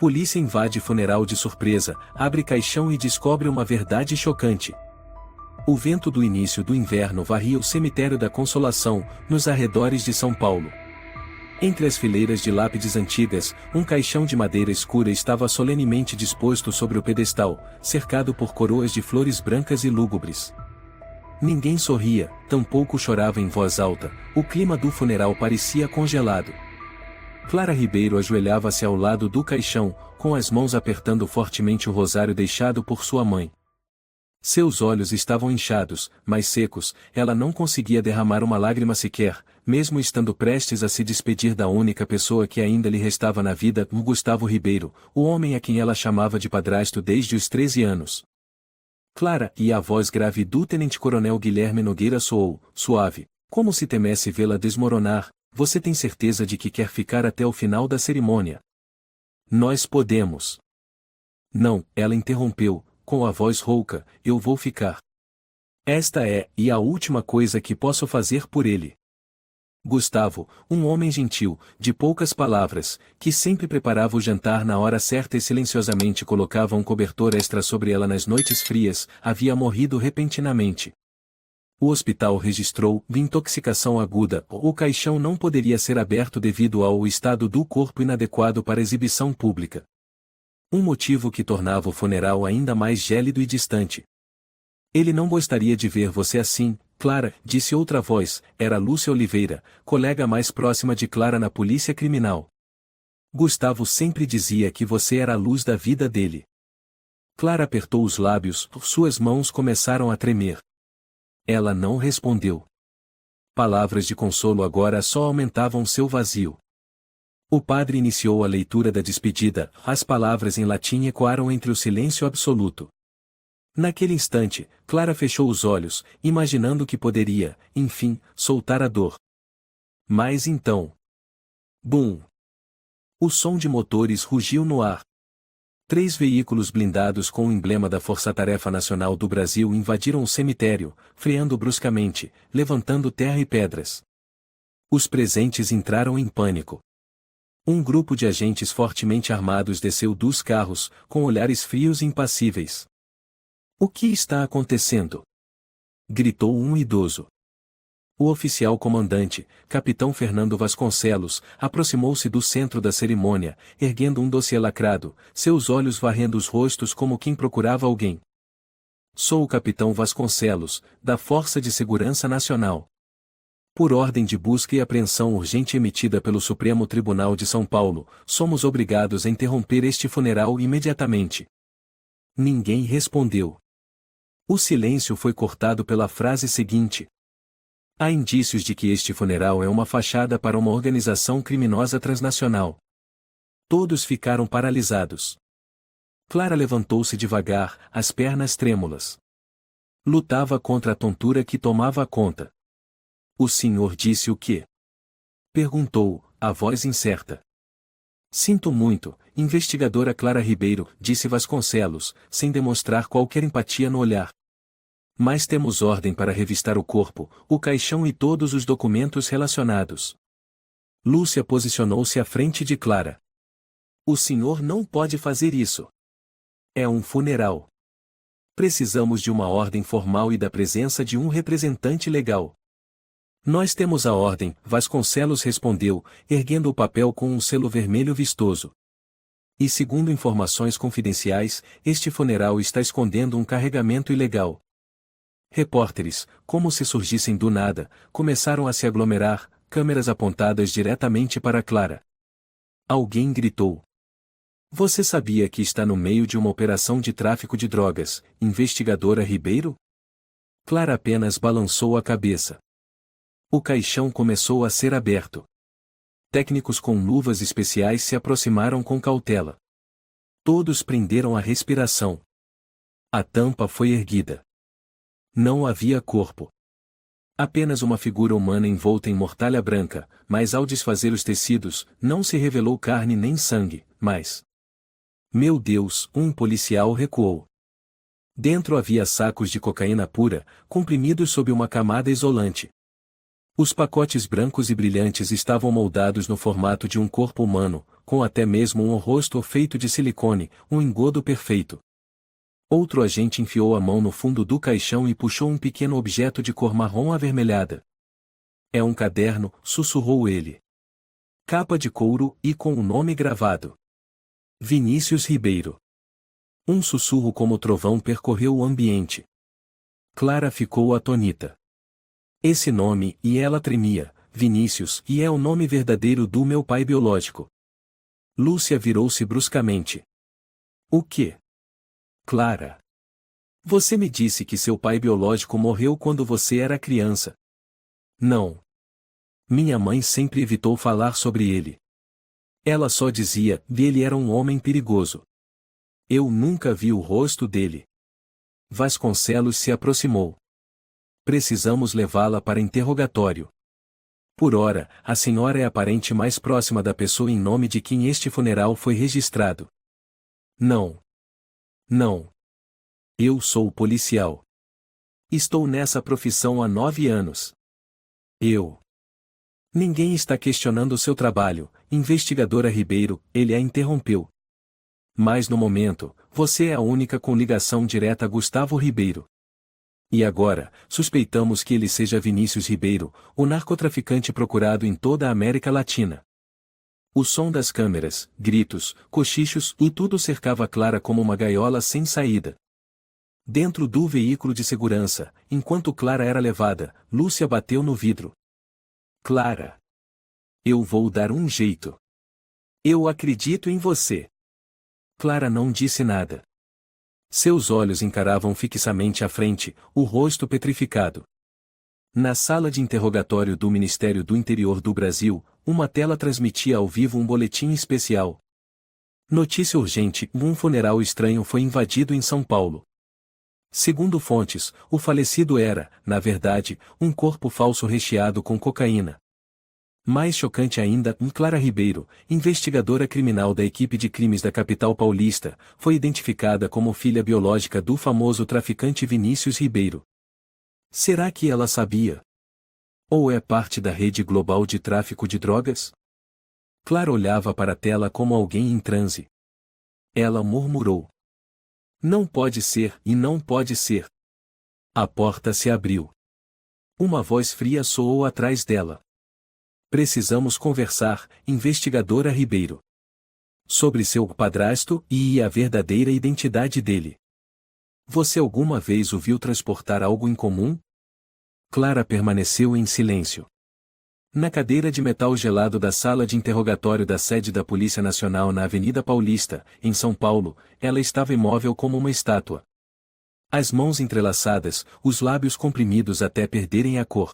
Polícia invade funeral de surpresa, abre caixão e descobre uma verdade chocante. O vento do início do inverno varria o cemitério da Consolação, nos arredores de São Paulo. Entre as fileiras de lápides antigas, um caixão de madeira escura estava solenemente disposto sobre o pedestal, cercado por coroas de flores brancas e lúgubres. Ninguém sorria, tampouco chorava em voz alta, o clima do funeral parecia congelado. Clara Ribeiro ajoelhava-se ao lado do caixão, com as mãos apertando fortemente o rosário deixado por sua mãe. Seus olhos estavam inchados, mas secos, ela não conseguia derramar uma lágrima sequer, mesmo estando prestes a se despedir da única pessoa que ainda lhe restava na vida, o Gustavo Ribeiro, o homem a quem ela chamava de padrasto desde os 13 anos. Clara, e a voz grave do tenente-coronel Guilherme Nogueira soou, suave, como se temesse vê-la desmoronar, você tem certeza de que quer ficar até o final da cerimônia? Nós podemos. Não, ela interrompeu, com a voz rouca, eu vou ficar. Esta é, e a última coisa que posso fazer por ele. Gustavo, um homem gentil, de poucas palavras, que sempre preparava o jantar na hora certa e silenciosamente colocava um cobertor extra sobre ela nas noites frias, havia morrido repentinamente. O hospital registrou intoxicação aguda, o caixão não poderia ser aberto devido ao estado do corpo inadequado para exibição pública. Um motivo que tornava o funeral ainda mais gélido e distante. Ele não gostaria de ver você assim, Clara, disse outra voz, era Lúcia Oliveira, colega mais próxima de Clara na polícia criminal. Gustavo sempre dizia que você era a luz da vida dele. Clara apertou os lábios, suas mãos começaram a tremer. Ela não respondeu. Palavras de consolo agora só aumentavam seu vazio. O padre iniciou a leitura da despedida, as palavras em latim ecoaram entre o silêncio absoluto. Naquele instante, Clara fechou os olhos, imaginando que poderia, enfim, soltar a dor. Mas então... Bum! O som de motores rugiu no ar. 3 veículos blindados com o emblema da Força-Tarefa Nacional do Brasil invadiram o cemitério, freando bruscamente, levantando terra e pedras. Os presentes entraram em pânico. Um grupo de agentes fortemente armados desceu dos carros, com olhares frios e impassíveis. O que está acontecendo? Gritou um idoso. O oficial comandante, capitão Fernando Vasconcelos, aproximou-se do centro da cerimônia, erguendo um dossiê lacrado, seus olhos varrendo os rostos como quem procurava alguém. Sou o capitão Vasconcelos, da Força de Segurança Nacional. Por ordem de busca e apreensão urgente emitida pelo Supremo Tribunal de São Paulo, somos obrigados a interromper este funeral imediatamente. Ninguém respondeu. O silêncio foi cortado pela frase seguinte. Há indícios de que este funeral é uma fachada para uma organização criminosa transnacional. Todos ficaram paralisados. Clara levantou-se devagar, as pernas trêmulas. Lutava contra a tontura que tomava conta. O senhor disse o quê? Perguntou, a voz incerta. Sinto muito, investigadora Clara Ribeiro, disse Vasconcelos, sem demonstrar qualquer empatia no olhar. Mas temos ordem para revistar o corpo, o caixão e todos os documentos relacionados. Lúcia posicionou-se à frente de Clara. O senhor não pode fazer isso. É um funeral. Precisamos de uma ordem formal e da presença de um representante legal. Nós temos a ordem, Vasconcelos respondeu, erguendo o papel com um selo vermelho vistoso. E segundo informações confidenciais, este funeral está escondendo um carregamento ilegal. Repórteres, como se surgissem do nada, começaram a se aglomerar, câmeras apontadas diretamente para Clara. Alguém gritou. Você sabia que está no meio de uma operação de tráfico de drogas, investigadora Ribeiro? Clara apenas balançou a cabeça. O caixão começou a ser aberto. Técnicos com luvas especiais se aproximaram com cautela. Todos prenderam a respiração. A tampa foi erguida. Não havia corpo. Apenas uma figura humana envolta em mortalha branca, mas ao desfazer os tecidos, não se revelou carne nem sangue, mas... Meu Deus, um policial recuou. Dentro havia sacos de cocaína pura, comprimidos sob uma camada isolante. Os pacotes brancos e brilhantes estavam moldados no formato de um corpo humano, com até mesmo um rosto feito de silicone, um engodo perfeito. Outro agente enfiou a mão no fundo do caixão e puxou um pequeno objeto de cor marrom avermelhada. É um caderno, sussurrou ele. Capa de couro e com o nome gravado. Vinícius Ribeiro. Um sussurro como trovão percorreu o ambiente. Clara ficou atônita. Esse nome, e ela tremia, Vinícius, e é o nome verdadeiro do meu pai biológico. Lúcia virou-se bruscamente. O quê? Clara. Você me disse que seu pai biológico morreu quando você era criança. Não. Minha mãe sempre evitou falar sobre ele. Ela só dizia que ele era um homem perigoso. Eu nunca vi o rosto dele. Vasconcelos se aproximou. Precisamos levá-la para interrogatório. Por ora, a senhora é a parente mais próxima da pessoa em nome de quem este funeral foi registrado. Não. Não. Eu sou policial. Estou nessa profissão há 9 anos. Ninguém está questionando seu trabalho, investigadora Ribeiro, ele a interrompeu. Mas no momento, você é a única com ligação direta a Gustavo Ribeiro. E agora, suspeitamos que ele seja Vinícius Ribeiro, o narcotraficante procurado em toda a América Latina. O som das câmeras, gritos, cochichos e tudo cercava Clara como uma gaiola sem saída. Dentro do veículo de segurança, enquanto Clara era levada, Lúcia bateu no vidro. Clara. Eu vou dar um jeito. Eu acredito em você. Clara não disse nada. Seus olhos encaravam fixamente à frente, o rosto petrificado. Na sala de interrogatório do Ministério do Interior do Brasil, uma tela transmitia ao vivo um boletim especial. Notícia urgente: um funeral estranho foi invadido em São Paulo. Segundo fontes, o falecido era, na verdade, um corpo falso recheado com cocaína. Mais chocante ainda, Clara Ribeiro, investigadora criminal da equipe de crimes da capital paulista, foi identificada como filha biológica do famoso traficante Vinícius Ribeiro. Será que ela sabia? Ou é parte da rede global de tráfico de drogas? Clara olhava para a tela como alguém em transe. Ela murmurou. Não pode ser, e não pode ser. A porta se abriu. Uma voz fria soou atrás dela. Precisamos conversar, investigadora Ribeiro. Sobre seu padrasto e a verdadeira identidade dele. Você alguma vez o viu transportar algo em comum? Clara permaneceu em silêncio. Na cadeira de metal gelado da sala de interrogatório da sede da Polícia Nacional na Avenida Paulista, em São Paulo, ela estava imóvel como uma estátua. As mãos entrelaçadas, os lábios comprimidos até perderem a cor.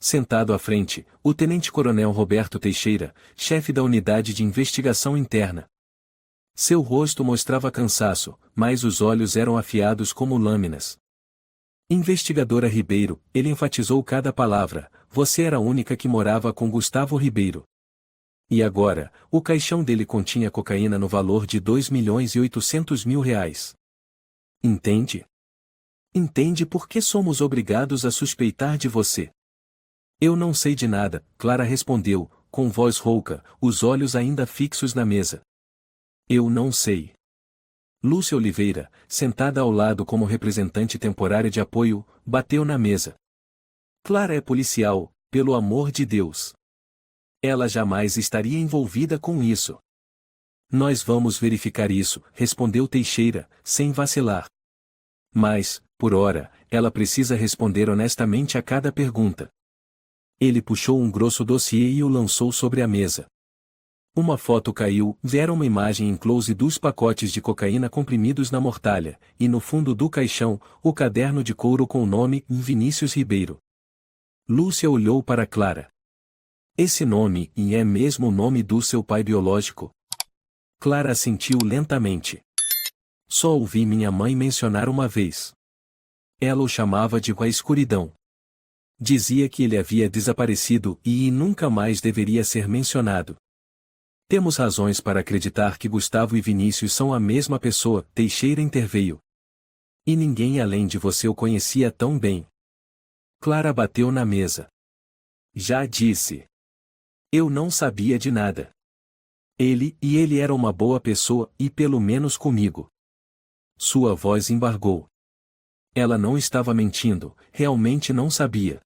Sentado à frente, o tenente-coronel Roberto Teixeira, chefe da unidade de investigação interna. Seu rosto mostrava cansaço, mas os olhos eram afiados como lâminas. Investigadora Ribeiro, ele enfatizou cada palavra, você era a única que morava com Gustavo Ribeiro. E agora, o caixão dele continha cocaína no valor de R$ 2.800.000. Entende? Entende por que somos obrigados a suspeitar de você? Eu não sei de nada, Clara respondeu, com voz rouca, os olhos ainda fixos na mesa. Eu não sei. Lúcia Oliveira, sentada ao lado como representante temporária de apoio, bateu na mesa. Clara é policial, pelo amor de Deus. Ela jamais estaria envolvida com isso. Nós vamos verificar isso, respondeu Teixeira, sem vacilar. Mas, por ora, ela precisa responder honestamente a cada pergunta. Ele puxou um grosso dossiê e o lançou sobre a mesa. Uma foto caiu, era uma imagem em close dos pacotes de cocaína comprimidos na mortalha, e no fundo do caixão, o caderno de couro com o nome Vinícius Ribeiro. Lúcia olhou para Clara. Esse nome, e é mesmo o nome do seu pai biológico? Clara assentiu lentamente. Só ouvi minha mãe mencionar uma vez. Ela o chamava de a escuridão. Dizia que ele havia desaparecido e nunca mais deveria ser mencionado. Temos razões para acreditar que Gustavo e Vinícius são a mesma pessoa, Teixeira interveio. E ninguém além de você o conhecia tão bem. Clara bateu na mesa. Já disse. Eu não sabia de nada. Ele era uma boa pessoa e pelo menos comigo. Sua voz embargou. Ela não estava mentindo, realmente não sabia.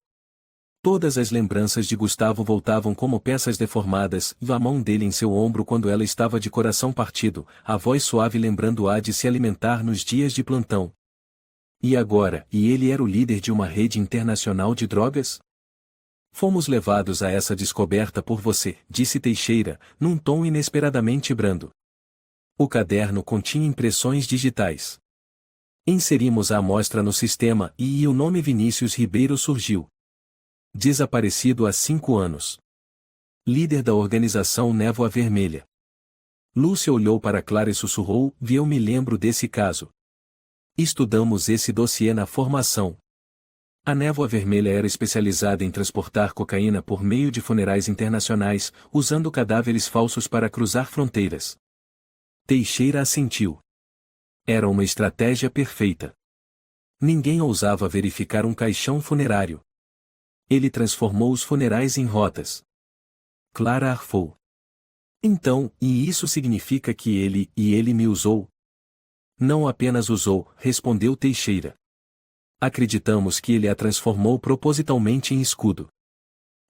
Todas as lembranças de Gustavo voltavam como peças deformadas, e a mão dele em seu ombro quando ela estava de coração partido, a voz suave lembrando-a de se alimentar nos dias de plantão. E agora, ele era o líder de uma rede internacional de drogas? Fomos levados a essa descoberta por você, disse Teixeira, num tom inesperadamente brando. O caderno continha impressões digitais. Inserimos a amostra no sistema e o nome Vinícius Ribeiro surgiu. Desaparecido há 5 anos. Líder da organização Névoa Vermelha. Lúcia olhou para Clara e sussurrou, eu me lembro desse caso. Estudamos esse dossiê na formação. A Névoa Vermelha era especializada em transportar cocaína por meio de funerais internacionais, usando cadáveres falsos para cruzar fronteiras. Teixeira assentiu. Era uma estratégia perfeita. Ninguém ousava verificar um caixão funerário. Ele transformou os funerais em rotas. Clara arfou. Então, e isso significa que ele me usou? Não apenas usou, respondeu Teixeira. Acreditamos que ele a transformou propositalmente em escudo.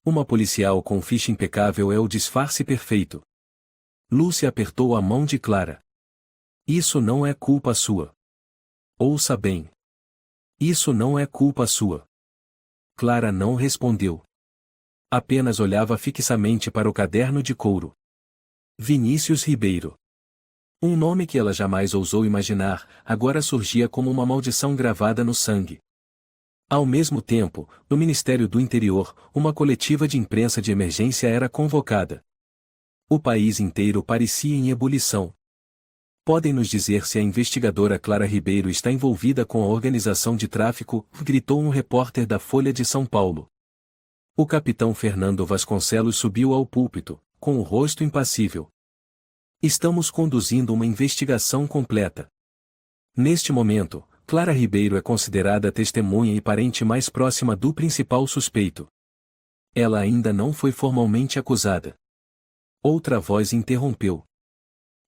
Uma policial com ficha impecável é o disfarce perfeito. Lúcia apertou a mão de Clara. Isso não é culpa sua. Ouça bem. Isso não é culpa sua. Clara não respondeu. Apenas olhava fixamente para o caderno de couro. Vinícius Ribeiro. Um nome que ela jamais ousou imaginar, agora surgia como uma maldição gravada no sangue. Ao mesmo tempo, no Ministério do Interior, uma coletiva de imprensa de emergência era convocada. O país inteiro parecia em ebulição. Podem nos dizer se a investigadora Clara Ribeiro está envolvida com a organização de tráfico? Gritou um repórter da Folha de São Paulo. O capitão Fernando Vasconcelos subiu ao púlpito, com o rosto impassível. Estamos conduzindo uma investigação completa. Neste momento, Clara Ribeiro é considerada a testemunha e parente mais próxima do principal suspeito. Ela ainda não foi formalmente acusada. Outra voz interrompeu.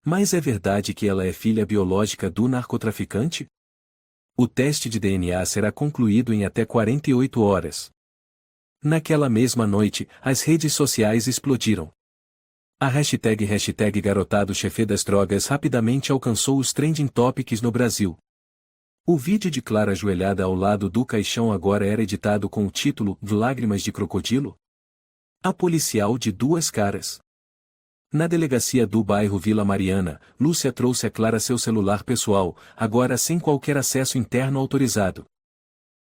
Mas é verdade que ela é filha biológica do narcotraficante? O teste de DNA será concluído em até 48 horas. Naquela mesma noite, as redes sociais explodiram. A hashtag garotado chefe das drogas rapidamente alcançou os trending topics no Brasil. O vídeo de Clara ajoelhada ao lado do caixão agora era editado com o título Lágrimas de Crocodilo? A policial de 2 caras. Na delegacia do bairro Vila Mariana, Lúcia trouxe a Clara seu celular pessoal, agora sem qualquer acesso interno autorizado.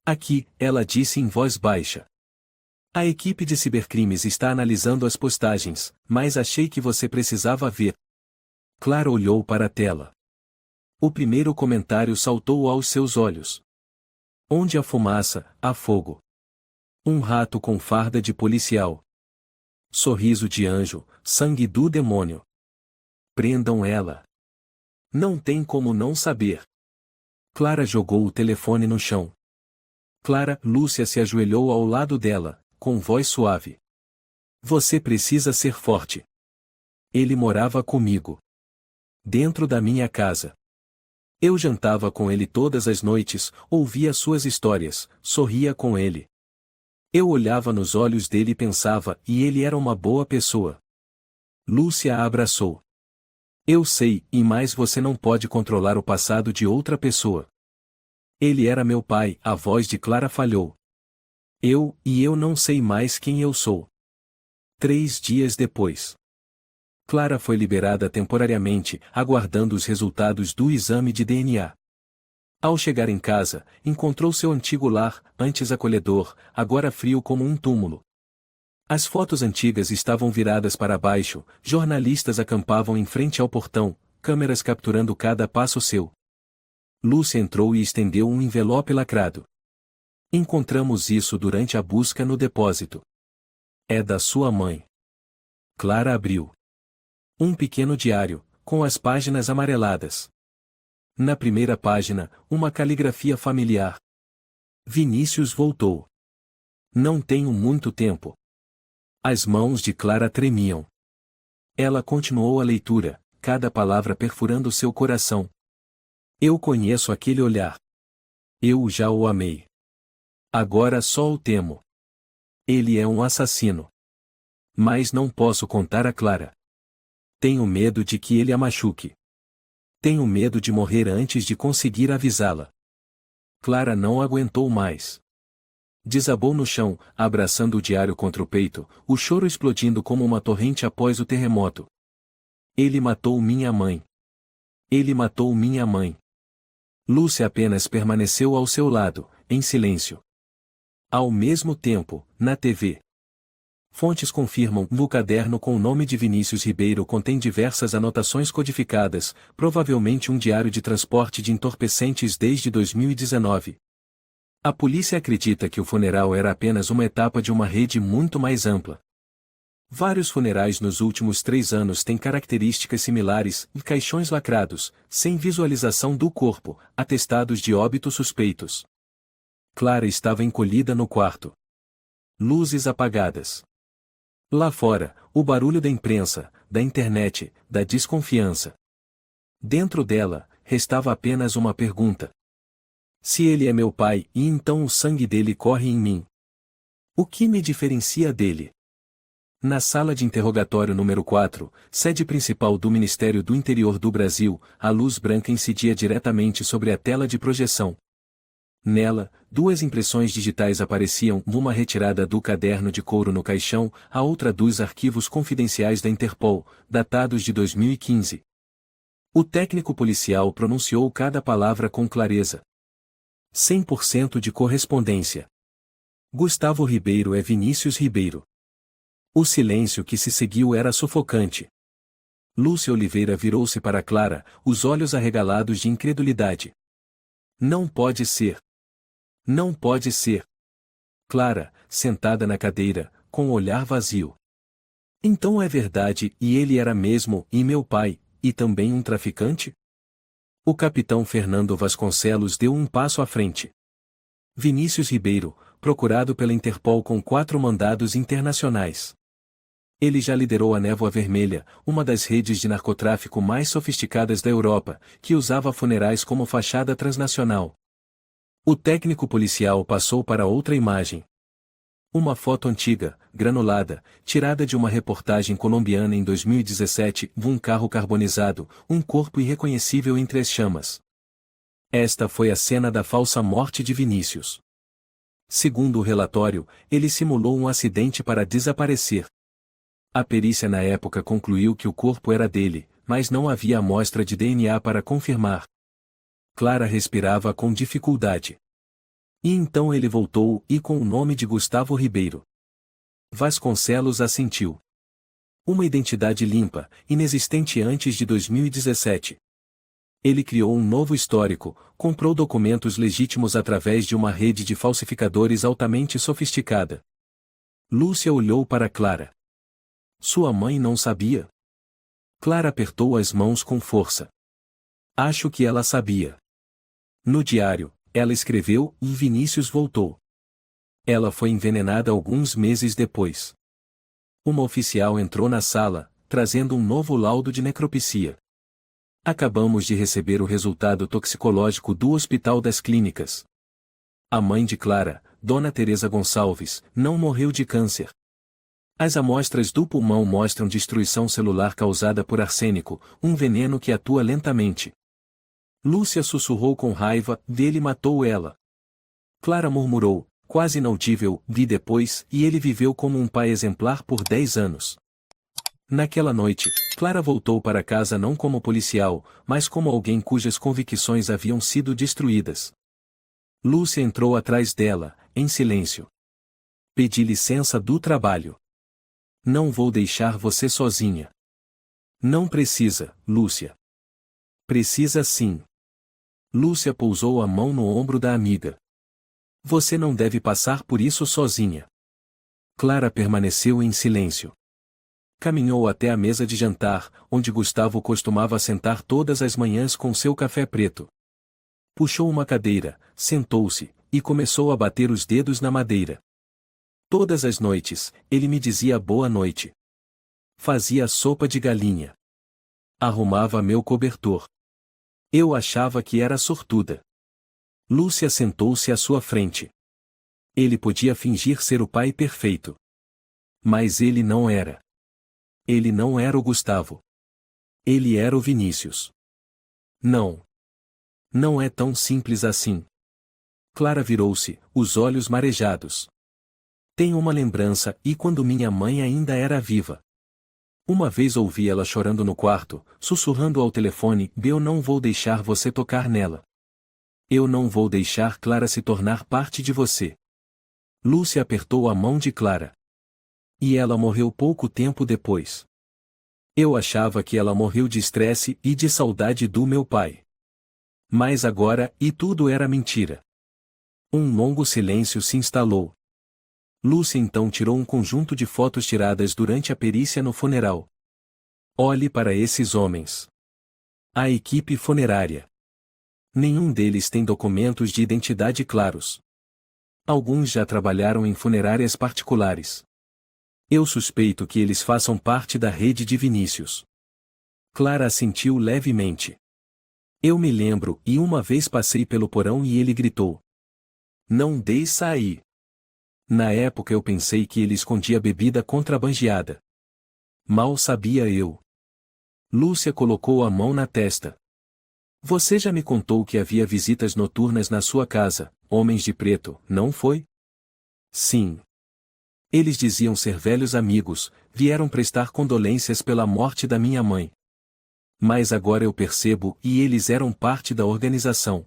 Aqui, ela disse em voz baixa. A equipe de cibercrimes está analisando as postagens, mas achei que você precisava ver. Clara olhou para a tela. O primeiro comentário saltou aos seus olhos. Onde há fumaça, há fogo. Um rato com farda de policial. Sorriso de anjo, sangue do demônio. Prendam ela. Não tem como não saber. Clara jogou o telefone no chão. Lúcia se ajoelhou ao lado dela, com voz suave. Você precisa ser forte. Ele morava comigo. Dentro da minha casa. Eu jantava com ele todas as noites, ouvia suas histórias, sorria com ele. Eu olhava nos olhos dele e pensava, e ele era uma boa pessoa. Lúcia a abraçou. Eu sei, e mais você não pode controlar o passado de outra pessoa. Ele era meu pai, a voz de Clara falhou. Eu não sei mais quem eu sou. 3 dias depois. Clara foi liberada temporariamente, aguardando os resultados do exame de DNA. Ao chegar em casa, encontrou seu antigo lar, antes acolhedor, agora frio como um túmulo. As fotos antigas estavam viradas para baixo, jornalistas acampavam em frente ao portão, câmeras capturando cada passo seu. Lúcia entrou e estendeu um envelope lacrado. Encontramos isso durante a busca no depósito. É da sua mãe. Clara abriu. Um pequeno diário, com as páginas amareladas. Na primeira página, uma caligrafia familiar. Vinícius voltou. Não tenho muito tempo. As mãos de Clara tremiam. Ela continuou a leitura, cada palavra perfurando seu coração. Eu conheço aquele olhar. Eu já o amei. Agora só o temo. Ele é um assassino. Mas não posso contar a Clara. Tenho medo de que ele a machuque. Tenho medo de morrer antes de conseguir avisá-la. Clara não aguentou mais. Desabou no chão, abraçando o diário contra o peito, o choro explodindo como uma torrente após o terremoto. Ele matou minha mãe. Ele matou minha mãe. Lúcia apenas permaneceu ao seu lado, em silêncio. Ao mesmo tempo, na TV. Fontes confirmam: no caderno com o nome de Vinícius Ribeiro contém diversas anotações codificadas, provavelmente um diário de transporte de entorpecentes desde 2019. A polícia acredita que o funeral era apenas uma etapa de uma rede muito mais ampla. Vários funerais nos últimos 3 anos têm características similares: caixões lacrados, sem visualização do corpo, atestados de óbito suspeitos. Clara estava encolhida no quarto. Luzes apagadas. Lá fora, o barulho da imprensa, da internet, da desconfiança. Dentro dela, restava apenas uma pergunta. Se ele é meu pai, e então o sangue dele corre em mim, o que me diferencia dele? Na sala de interrogatório número 4, sede principal do Ministério do Interior do Brasil, a luz branca incidia diretamente sobre a tela de projeção. Nela, 2 impressões digitais apareciam, uma retirada do caderno de couro no caixão, a outra dos arquivos confidenciais da Interpol, datados de 2015. O técnico policial pronunciou cada palavra com clareza. 100% de correspondência. Gustavo Ribeiro é Vinícius Ribeiro. O silêncio que se seguiu era sufocante. Lúcia Oliveira virou-se para Clara, os olhos arregalados de incredulidade. Não pode ser. Não pode ser. Clara, sentada na cadeira, com o olhar vazio. Então é verdade, e ele era mesmo, e meu pai, e também um traficante? O capitão Fernando Vasconcelos deu um passo à frente. Vinícius Ribeiro, procurado pela Interpol com 4 mandados internacionais. Ele já liderou a Névoa Vermelha, uma das redes de narcotráfico mais sofisticadas da Europa, que usava funerais como fachada transnacional. O técnico policial passou para outra imagem. Uma foto antiga, granulada, tirada de uma reportagem colombiana em 2017, de um carro carbonizado, um corpo irreconhecível entre as chamas. Esta foi a cena da falsa morte de Vinícius. Segundo o relatório, ele simulou um acidente para desaparecer. A perícia na época concluiu que o corpo era dele, mas não havia amostra de DNA para confirmar. Clara respirava com dificuldade. E então ele voltou, e com o nome de Gustavo Ribeiro. Vasconcelos assentiu. Uma identidade limpa, inexistente antes de 2017. Ele criou um novo histórico, comprou documentos legítimos através de uma rede de falsificadores altamente sofisticada. Lúcia olhou para Clara. Sua mãe não sabia? Clara apertou as mãos com força. Acho que ela sabia. No diário, ela escreveu, e Vinícius voltou. Ela foi envenenada alguns meses depois. Uma oficial entrou na sala, trazendo um novo laudo de necropsia. Acabamos de receber o resultado toxicológico do Hospital das Clínicas. A mãe de Clara, Dona Teresa Gonçalves, não morreu de câncer. As amostras do pulmão mostram destruição celular causada por arsênico, um veneno que atua lentamente. Lúcia sussurrou com raiva, dele matou ela. Clara murmurou, quase inaudível, vi depois, e ele viveu como um pai exemplar por 10 anos. Naquela noite, Clara voltou para casa não como policial, mas como alguém cujas convicções haviam sido destruídas. Lúcia entrou atrás dela, em silêncio. Pedi licença do trabalho. Não vou deixar você sozinha. Não precisa, Lúcia. Precisa sim. Lúcia pousou a mão no ombro da amiga. Você não deve passar por isso sozinha. Clara permaneceu em silêncio. Caminhou até a mesa de jantar, onde Gustavo costumava sentar todas as manhãs com seu café preto. Puxou uma cadeira, sentou-se, e começou a bater os dedos na madeira. Todas as noites, ele me dizia boa noite. Fazia sopa de galinha. Arrumava meu cobertor. Eu achava que era sortuda. Lúcia sentou-se à sua frente. Ele podia fingir ser o pai perfeito. Mas ele não era. Ele não era o Gustavo. Ele era o Vinícius. Não. Não é tão simples assim. Clara virou-se, os olhos marejados. Tenho uma lembrança, e quando minha mãe ainda era viva. Uma vez ouvi ela chorando no quarto, sussurrando ao telefone: eu não vou deixar você tocar nela. Eu não vou deixar Clara se tornar parte de você. Lúcia apertou a mão de Clara. E ela morreu pouco tempo depois. Eu achava que ela morreu de estresse e de saudade do meu pai. Mas agora, e tudo era mentira. Um longo silêncio se instalou. Lúcia então tirou um conjunto de fotos tiradas durante a perícia no funeral. Olhe para esses homens. A equipe funerária. Nenhum deles tem documentos de identidade claros. Alguns já trabalharam em funerárias particulares. Eu suspeito que eles façam parte da rede de Vinícius. Clara assentiu levemente. Eu me lembro, e uma vez passei pelo porão e ele gritou: não deixa aí. Na época eu pensei que ele escondia bebida contrabandeada. Mal sabia eu. Lúcia colocou a mão na testa. Você já me contou que havia visitas noturnas na sua casa, homens de preto, não foi? Sim. Eles diziam ser velhos amigos, vieram prestar condolências pela morte da minha mãe. Mas agora eu percebo, e eles eram parte da organização.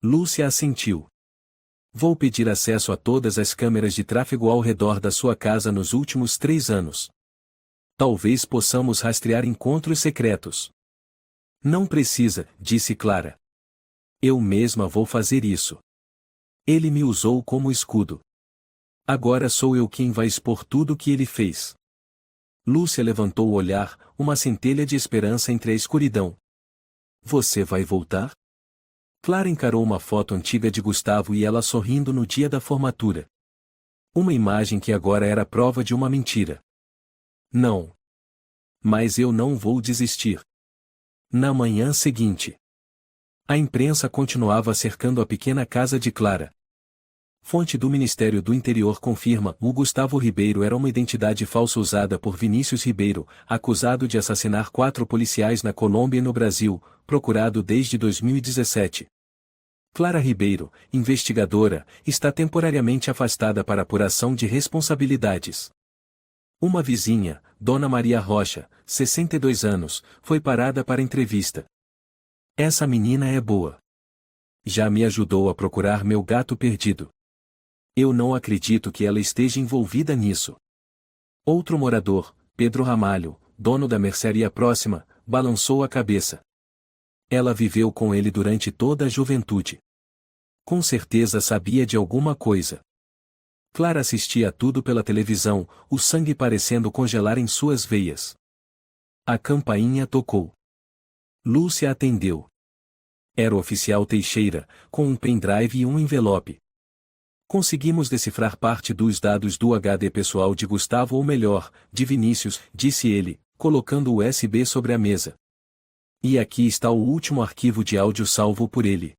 Lúcia assentiu. Vou pedir acesso a todas as câmeras de tráfego ao redor da sua casa nos últimos 3 anos. Talvez possamos rastrear encontros secretos. Não precisa, disse Clara. Eu mesma vou fazer isso. Ele me usou como escudo. Agora sou eu quem vai expor tudo o que ele fez. Lúcia levantou o olhar, uma centelha de esperança entre a escuridão. Você vai voltar? Clara encarou uma foto antiga de Gustavo e ela sorrindo no dia da formatura. Uma imagem que agora era prova de uma mentira. Não. Mas eu não vou desistir. Na manhã seguinte, a imprensa continuava cercando a pequena casa de Clara. Fonte do Ministério do Interior confirma: o Gustavo Ribeiro era uma identidade falsa usada por Vinícius Ribeiro, acusado de assassinar 4 policiais na Colômbia e no Brasil, procurado desde 2017. Clara Ribeiro, investigadora, está temporariamente afastada para apuração de responsabilidades. Uma vizinha, Dona Maria Rocha, 62 anos, foi parada para entrevista. Essa menina é boa. Já me ajudou a procurar meu gato perdido. Eu não acredito que ela esteja envolvida nisso. Outro morador, Pedro Ramalho, dono da mercearia próxima, balançou a cabeça. Ela viveu com ele durante toda a juventude. Com certeza sabia de alguma coisa. Clara assistia a tudo pela televisão, o sangue parecendo congelar em suas veias. A campainha tocou. Lúcia atendeu. Era o oficial Teixeira, com um pendrive e um envelope. Conseguimos decifrar parte dos dados do HD pessoal de Gustavo, ou melhor, de Vinícius, disse ele, colocando o USB sobre a mesa. E aqui está o último arquivo de áudio salvo por ele.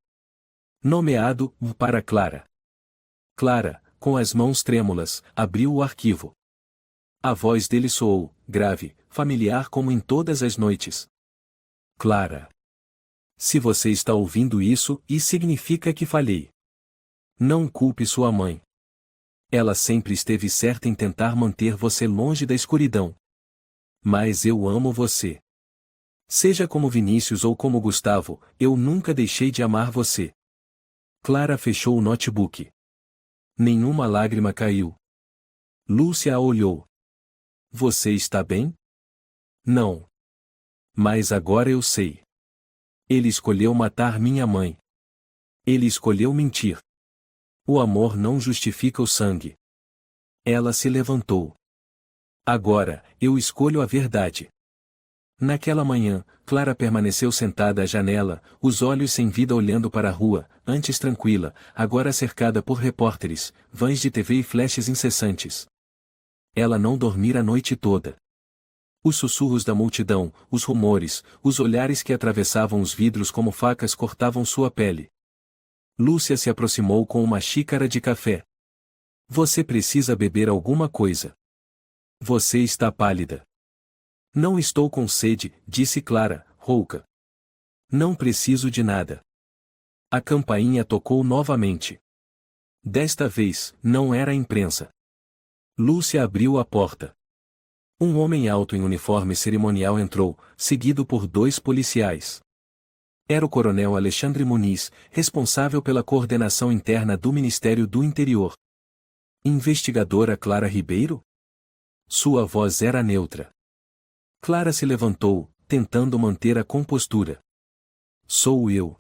Nomeado, para Clara. Clara, com as mãos trêmulas, abriu o arquivo. A voz dele soou, grave, familiar como em todas as noites. Clara. Se você está ouvindo isso, isso significa que falhei. Não culpe sua mãe. Ela sempre esteve certa em tentar manter você longe da escuridão. Mas eu amo você. Seja como Vinícius ou como Gustavo, eu nunca deixei de amar você. Clara fechou o notebook. Nenhuma lágrima caiu. Lúcia a olhou. Você está bem? Não. Mas agora eu sei. Ele escolheu matar minha mãe. Ele escolheu mentir. O amor não justifica o sangue. Ela se levantou. Agora, eu escolho a verdade. Naquela manhã, Clara permaneceu sentada à janela, os olhos sem vida olhando para a rua, antes tranquila, agora cercada por repórteres, vãs de TV e flashes incessantes. Ela não dormira a noite toda. Os sussurros da multidão, os rumores, os olhares que atravessavam os vidros como facas cortavam sua pele. Lúcia se aproximou com uma xícara de café. Você precisa beber alguma coisa. Você está pálida. Não estou com sede, disse Clara, rouca. Não preciso de nada. A campainha tocou novamente. Desta vez, não era a imprensa. Lúcia abriu a porta. Um homem alto em uniforme cerimonial entrou, seguido por 2 policiais. Era o coronel Alexandre Muniz, responsável pela coordenação interna do Ministério do Interior. Investigadora Clara Ribeiro? Sua voz era neutra. Clara se levantou, tentando manter a compostura. Sou eu.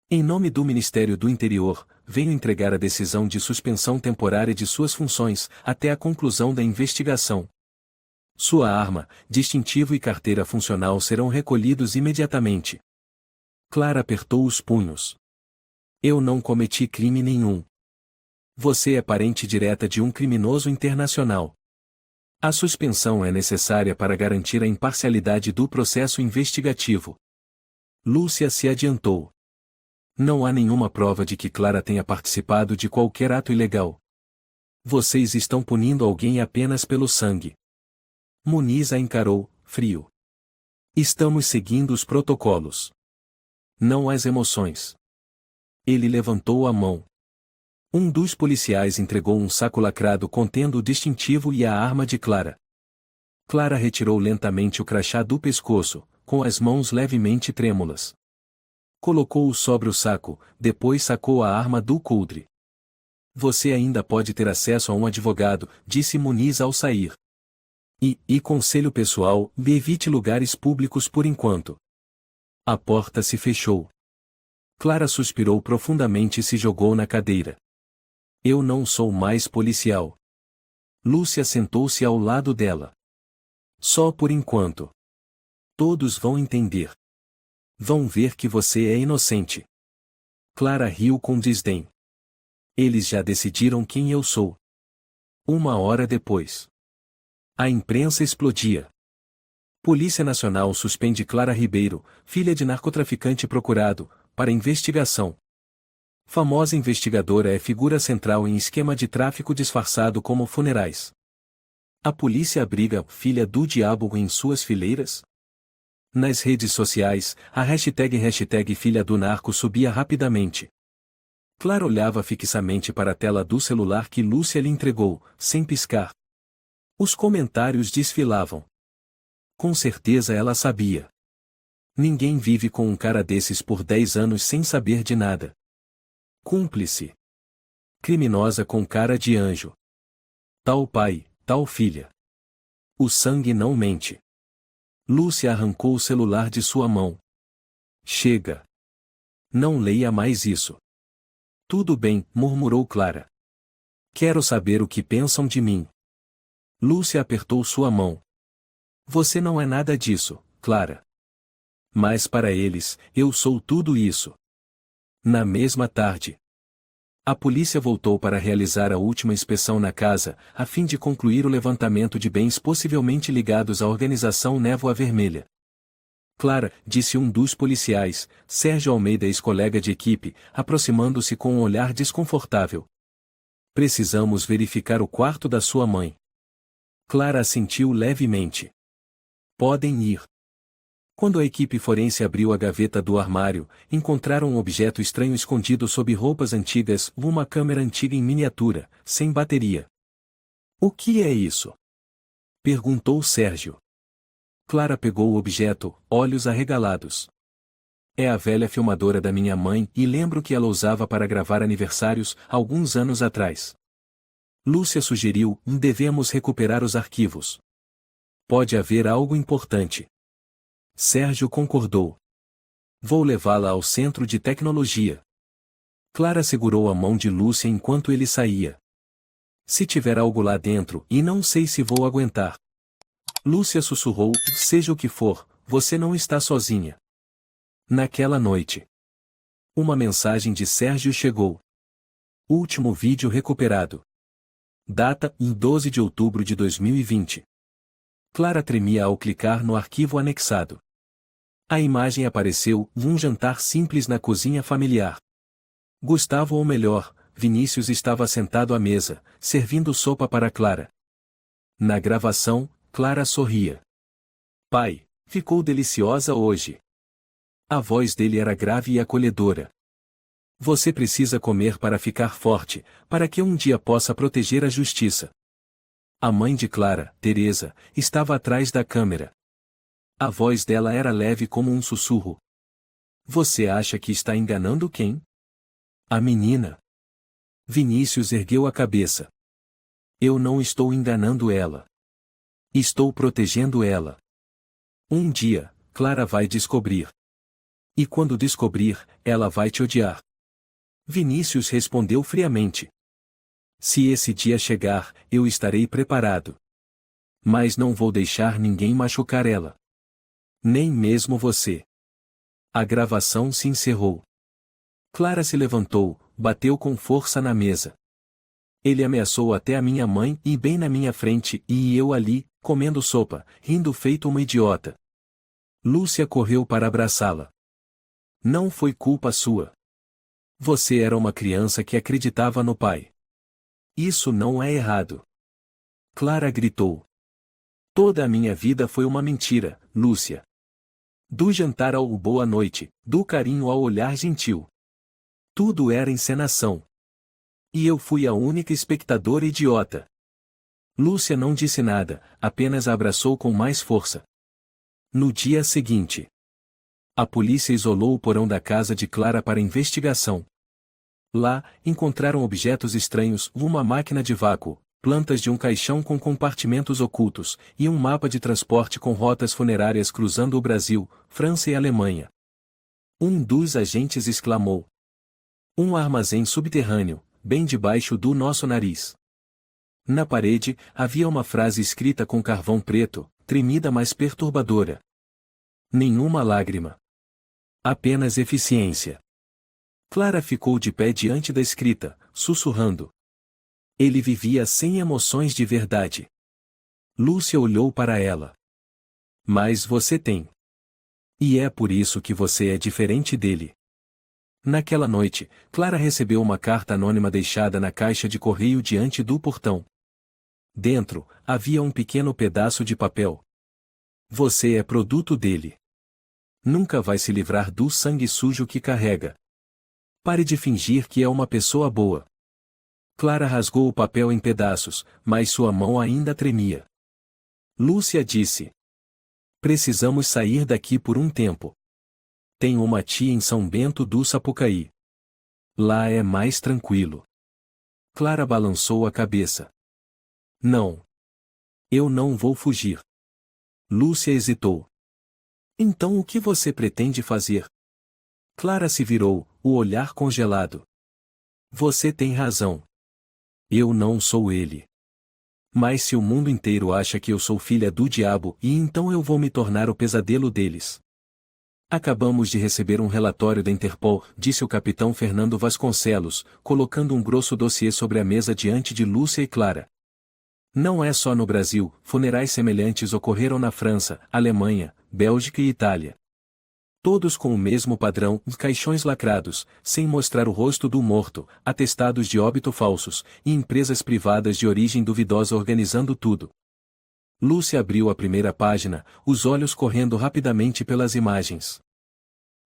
Em nome do Ministério do Interior, venho entregar a decisão de suspensão temporária de suas funções, até a conclusão da investigação. Sua arma, distintivo e carteira funcional serão recolhidos imediatamente. Clara apertou os punhos. Eu não cometi crime nenhum. Você é parente direta de um criminoso internacional. A suspensão é necessária para garantir a imparcialidade do processo investigativo. Lúcia se adiantou. Não há nenhuma prova de que Clara tenha participado de qualquer ato ilegal. Vocês estão punindo alguém apenas pelo sangue. Muniz a encarou, frio. Estamos seguindo os protocolos. Não as emoções. Ele levantou a mão. Um dos policiais entregou um saco lacrado contendo o distintivo e a arma de Clara. Clara retirou lentamente o crachá do pescoço, com as mãos levemente trêmulas. Colocou-o sobre o saco, depois sacou a arma do coldre. Você ainda pode ter acesso a um advogado, disse Muniz ao sair. E conselho pessoal, evite lugares públicos por enquanto. A porta se fechou. Clara suspirou profundamente e se jogou na cadeira. Eu não sou mais policial. Lúcia sentou-se ao lado dela. Só por enquanto. Todos vão entender. Vão ver que você é inocente. Clara riu com desdém. Eles já decidiram quem eu sou. 1 hora depois. A imprensa explodia. Polícia Nacional suspende Clara Ribeiro, filha de narcotraficante procurado, para investigação. Famosa investigadora é figura central em esquema de tráfico disfarçado como funerais. A polícia abriga filha do diabo em suas fileiras? Nas redes sociais, a hashtag filha do narco subia rapidamente. Clara olhava fixamente para a tela do celular que Lúcia lhe entregou, sem piscar. Os comentários desfilavam. Com certeza ela sabia. Ninguém vive com um cara desses por 10 anos sem saber de nada. Cúmplice. Criminosa com cara de anjo. Tal pai, tal filha. O sangue não mente. Lúcia arrancou o celular de sua mão. Chega. Não leia mais isso. Tudo bem, murmurou Clara. Quero saber o que pensam de mim. Lúcia apertou sua mão. Você não é nada disso, Clara. Mas para eles, eu sou tudo isso. Na mesma tarde, a polícia voltou para realizar a última inspeção na casa, a fim de concluir o levantamento de bens possivelmente ligados à organização Névoa Vermelha. Clara, disse um dos policiais, Sérgio Almeida, ex-colega de equipe, aproximando-se com um olhar desconfortável. Precisamos verificar o quarto da sua mãe. Clara assentiu levemente. Podem ir. Quando a equipe forense abriu a gaveta do armário, encontraram um objeto estranho escondido sob roupas antigas, uma câmera antiga em miniatura, sem bateria. O que é isso? Perguntou Sérgio. Clara pegou o objeto, olhos arregalados. É a velha filmadora da minha mãe e lembro que ela usava para gravar aniversários, alguns anos atrás. Lúcia sugeriu, devemos recuperar os arquivos. Pode haver algo importante. Sérgio concordou. Vou levá-la ao centro de tecnologia. Clara segurou a mão de Lúcia enquanto ele saía. Se tiver algo lá dentro, e não sei se vou aguentar. Lúcia sussurrou, seja o que for, você não está sozinha. Naquela noite. Uma mensagem de Sérgio chegou. Último vídeo recuperado. Data, em 12 de outubro de 2020. Clara tremia ao clicar no arquivo anexado. A imagem apareceu, um jantar simples na cozinha familiar. Gustavo, ou melhor, Vinícius, estava sentado à mesa, servindo sopa para Clara. Na gravação, Clara sorria. Pai, ficou deliciosa hoje. A voz dele era grave e acolhedora. Você precisa comer para ficar forte, para que um dia possa proteger a justiça. A mãe de Clara, Teresa, estava atrás da câmera. A voz dela era leve como um sussurro. Você acha que está enganando quem? A menina. Vinícius ergueu a cabeça. Eu não estou enganando ela. Estou protegendo ela. Um dia, Clara vai descobrir. E quando descobrir, ela vai te odiar. Vinícius respondeu friamente. Se esse dia chegar, eu estarei preparado. Mas não vou deixar ninguém machucar ela. Nem mesmo você. A gravação se encerrou. Clara se levantou, bateu com força na mesa. Ele ameaçou até a minha mãe e bem na minha frente, e eu ali, comendo sopa, rindo feito uma idiota. Lúcia correu para abraçá-la. Não foi culpa sua. Você era uma criança que acreditava no pai. Isso não é errado. Clara gritou. Toda a minha vida foi uma mentira, Lúcia. Do jantar ao boa noite, do carinho ao olhar gentil. Tudo era encenação. E eu fui a única espectadora idiota. Lúcia não disse nada, apenas a abraçou com mais força. No dia seguinte, a polícia isolou o porão da casa de Clara para investigação. Lá, encontraram objetos estranhos, uma máquina de vácuo, plantas de um caixão com compartimentos ocultos, e um mapa de transporte com rotas funerárias cruzando o Brasil, França e Alemanha. Um dos agentes exclamou. Um armazém subterrâneo, bem debaixo do nosso nariz. Na parede, havia uma frase escrita com carvão preto, tremida mas perturbadora. Nenhuma lágrima. Apenas eficiência. Clara ficou de pé diante da escrita, sussurrando. Ele vivia sem emoções de verdade. Lúcia olhou para ela. Mas você tem. E é por isso que você é diferente dele. Naquela noite, Clara recebeu uma carta anônima deixada na caixa de correio diante do portão. Dentro, havia um pequeno pedaço de papel. Você é produto dele. Nunca vai se livrar do sangue sujo que carrega. Pare de fingir que é uma pessoa boa. Clara rasgou o papel em pedaços, mas sua mão ainda tremia. Lúcia disse. Precisamos sair daqui por um tempo. Tenho uma tia em São Bento do Sapucaí. Lá é mais tranquilo. Clara balançou a cabeça. Não. Eu não vou fugir. Lúcia hesitou. Então o que você pretende fazer? Clara se virou, o olhar congelado. Você tem razão. Eu não sou ele. Mas se o mundo inteiro acha que eu sou filha do diabo, e então eu vou me tornar o pesadelo deles. Acabamos de receber um relatório da Interpol, disse o capitão Fernando Vasconcelos, colocando um grosso dossiê sobre a mesa diante de Lúcia e Clara. Não é só no Brasil, funerais semelhantes ocorreram na França, Alemanha, Bélgica e Itália. Todos com o mesmo padrão, caixões lacrados, sem mostrar o rosto do morto, atestados de óbito falsos, e empresas privadas de origem duvidosa organizando tudo. Lúcia abriu a primeira página, os olhos correndo rapidamente pelas imagens.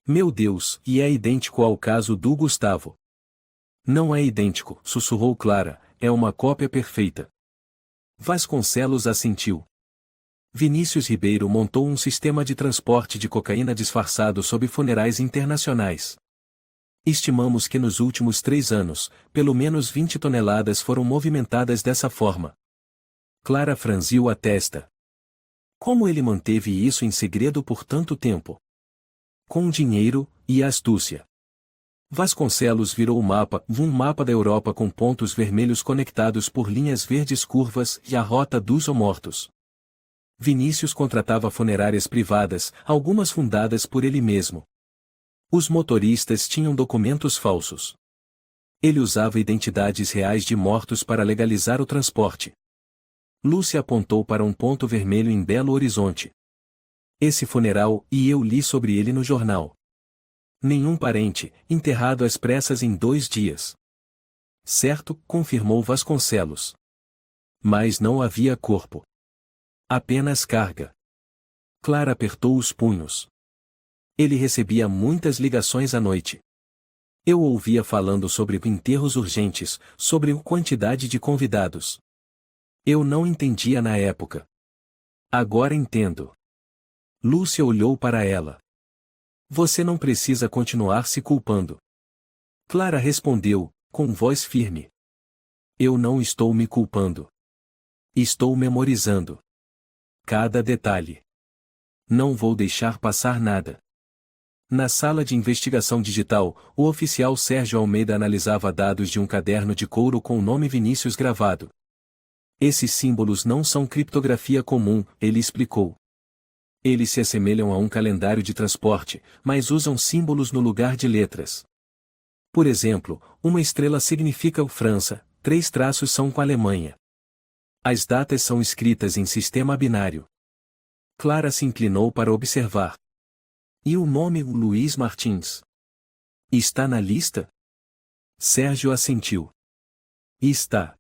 Meu Deus, e é idêntico ao caso do Gustavo. Não é idêntico, sussurrou Clara, é uma cópia perfeita. Vasconcelos assentiu. Vinícius Ribeiro montou um sistema de transporte de cocaína disfarçado sob funerais internacionais. Estimamos que nos últimos 3 anos, pelo menos 20 toneladas foram movimentadas dessa forma. Clara franziu a testa. Como ele manteve isso em segredo por tanto tempo? Com dinheiro e astúcia. Vasconcelos virou um mapa da Europa com pontos vermelhos conectados por linhas verdes curvas e a rota dos mortos. Vinícius contratava funerárias privadas, algumas fundadas por ele mesmo. Os motoristas tinham documentos falsos. Ele usava identidades reais de mortos para legalizar o transporte. Lúcia apontou para um ponto vermelho em Belo Horizonte. Esse funeral, e eu li sobre ele no jornal. Nenhum parente, enterrado às pressas em 2 dias. Certo, confirmou Vasconcelos. Mas não havia corpo. Apenas carga. Clara apertou os punhos. Ele recebia muitas ligações à noite. Eu ouvia falando sobre enterros urgentes, sobre a quantidade de convidados. Eu não entendia na época. Agora entendo. Lúcia olhou para ela. Você não precisa continuar se culpando. Clara respondeu, com voz firme. Eu não estou me culpando. Estou memorizando cada detalhe. Não vou deixar passar nada. Na sala de investigação digital, o oficial Sérgio Almeida analisava dados de um caderno de couro com o nome Vinícius gravado. Esses símbolos não são criptografia comum, ele explicou. Eles se assemelham a um calendário de transporte, mas usam símbolos no lugar de letras. Por exemplo, uma estrela significa o França, 3 traços são com a Alemanha. As datas são escritas em sistema binário. Clara se inclinou para observar. E o nome Luiz Martins? Está na lista? Sérgio assentiu. Está.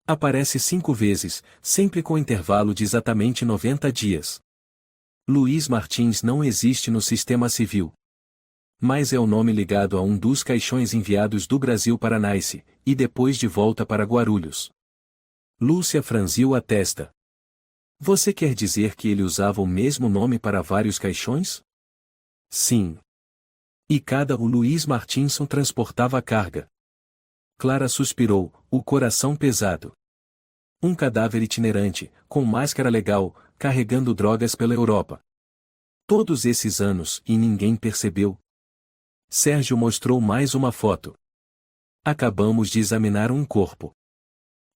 Aparece 5 vezes, sempre com intervalo de exatamente 90 dias. Luiz Martins não existe no sistema civil. Mas é o nome ligado a um dos caixões enviados do Brasil para Nice, e depois de volta para Guarulhos. Lúcia franziu a testa. Você quer dizer que ele usava o mesmo nome para vários caixões? Sim. E cada o Luiz Martinson transportava carga. Clara suspirou, o coração pesado. Um cadáver itinerante, com máscara legal, carregando drogas pela Europa. Todos esses anos e ninguém percebeu. Sérgio mostrou mais uma foto. Acabamos de examinar um corpo.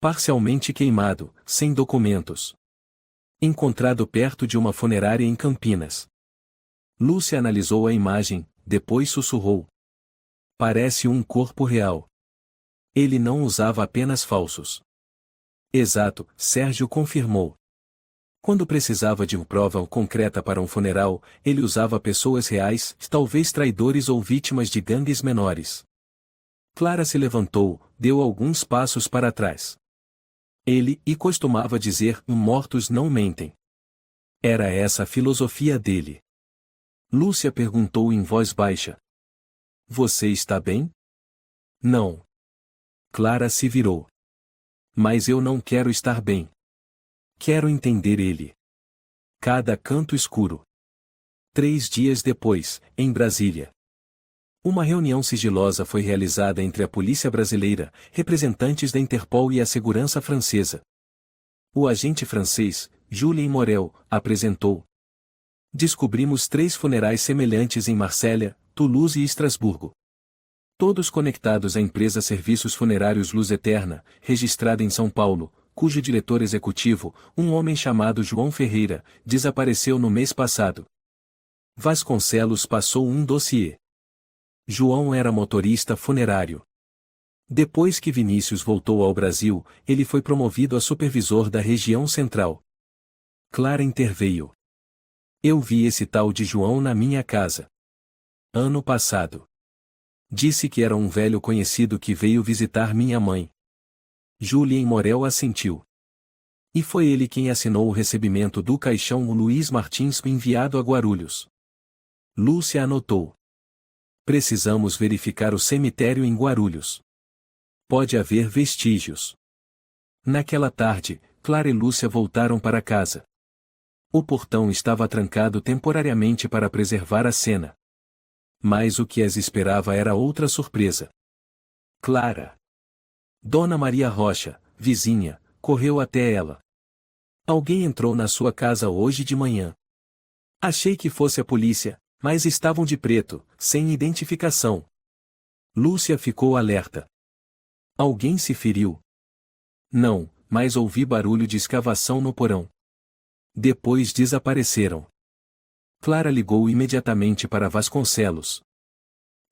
Parcialmente queimado, sem documentos. Encontrado perto de uma funerária em Campinas. Lúcia analisou a imagem, depois sussurrou. Parece um corpo real. Ele não usava apenas falsos. Exato, Sérgio confirmou. Quando precisava de uma prova concreta para um funeral, ele usava pessoas reais, talvez traidores ou vítimas de gangues menores. Clara se levantou, deu alguns passos para trás. Ele costumava dizer, mortos não mentem. Era essa a filosofia dele. Lúcia perguntou em voz baixa. Você está bem? Não. Clara se virou. Mas eu não quero estar bem. Quero entender ele. Cada canto escuro. 3 dias depois, em Brasília. Uma reunião sigilosa foi realizada entre a polícia brasileira, representantes da Interpol e a segurança francesa. O agente francês, Julien Morel, apresentou. Descobrimos 3 funerais semelhantes em Marsella, Toulouse e Estrasburgo. Todos conectados à empresa Serviços Funerários Luz Eterna, registrada em São Paulo, cujo diretor executivo, um homem chamado João Ferreira, desapareceu no mês passado. Vasconcelos passou um dossiê. João era motorista funerário. Depois que Vinícius voltou ao Brasil, ele foi promovido a supervisor da região central. Clara interveio. Eu vi esse tal de João na minha casa. Ano passado. Disse que era um velho conhecido que veio visitar minha mãe. Julien Morel assentiu. E foi ele quem assinou o recebimento do caixão Luiz Martins enviado a Guarulhos. Lúcia anotou. Precisamos verificar o cemitério em Guarulhos. Pode haver vestígios. Naquela tarde, Clara e Lúcia voltaram para casa. O portão estava trancado temporariamente para preservar a cena. Mas o que as esperava era outra surpresa. Clara. Dona Maria Rocha, vizinha, correu até ela. Alguém entrou na sua casa hoje de manhã. Achei que fosse a polícia, mas estavam de preto, sem identificação. Lúcia ficou alerta. Alguém se feriu? Não, mas ouvi barulho de escavação no porão. Depois desapareceram. Clara ligou imediatamente para Vasconcelos.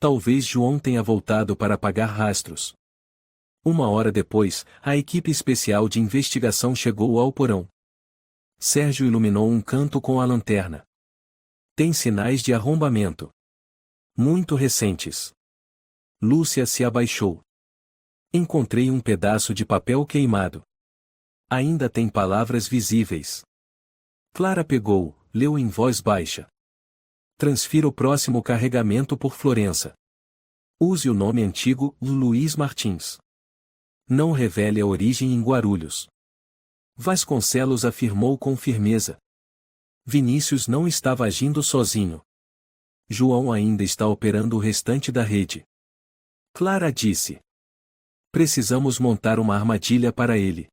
Talvez João tenha voltado para apagar rastros. Uma hora depois, a equipe especial de investigação chegou ao porão. Sérgio iluminou um canto com a lanterna. Tem sinais de arrombamento. Muito recentes. Lúcia se abaixou. Encontrei um pedaço de papel queimado. Ainda tem palavras visíveis. Clara pegou, leu em voz baixa. Transfira o próximo carregamento por Florença. Use o nome antigo, Luiz Martins. Não revele a origem em Guarulhos. Vasconcelos afirmou com firmeza. Vinícius não estava agindo sozinho. João ainda está operando o restante da rede. Clara disse. Precisamos montar uma armadilha para ele.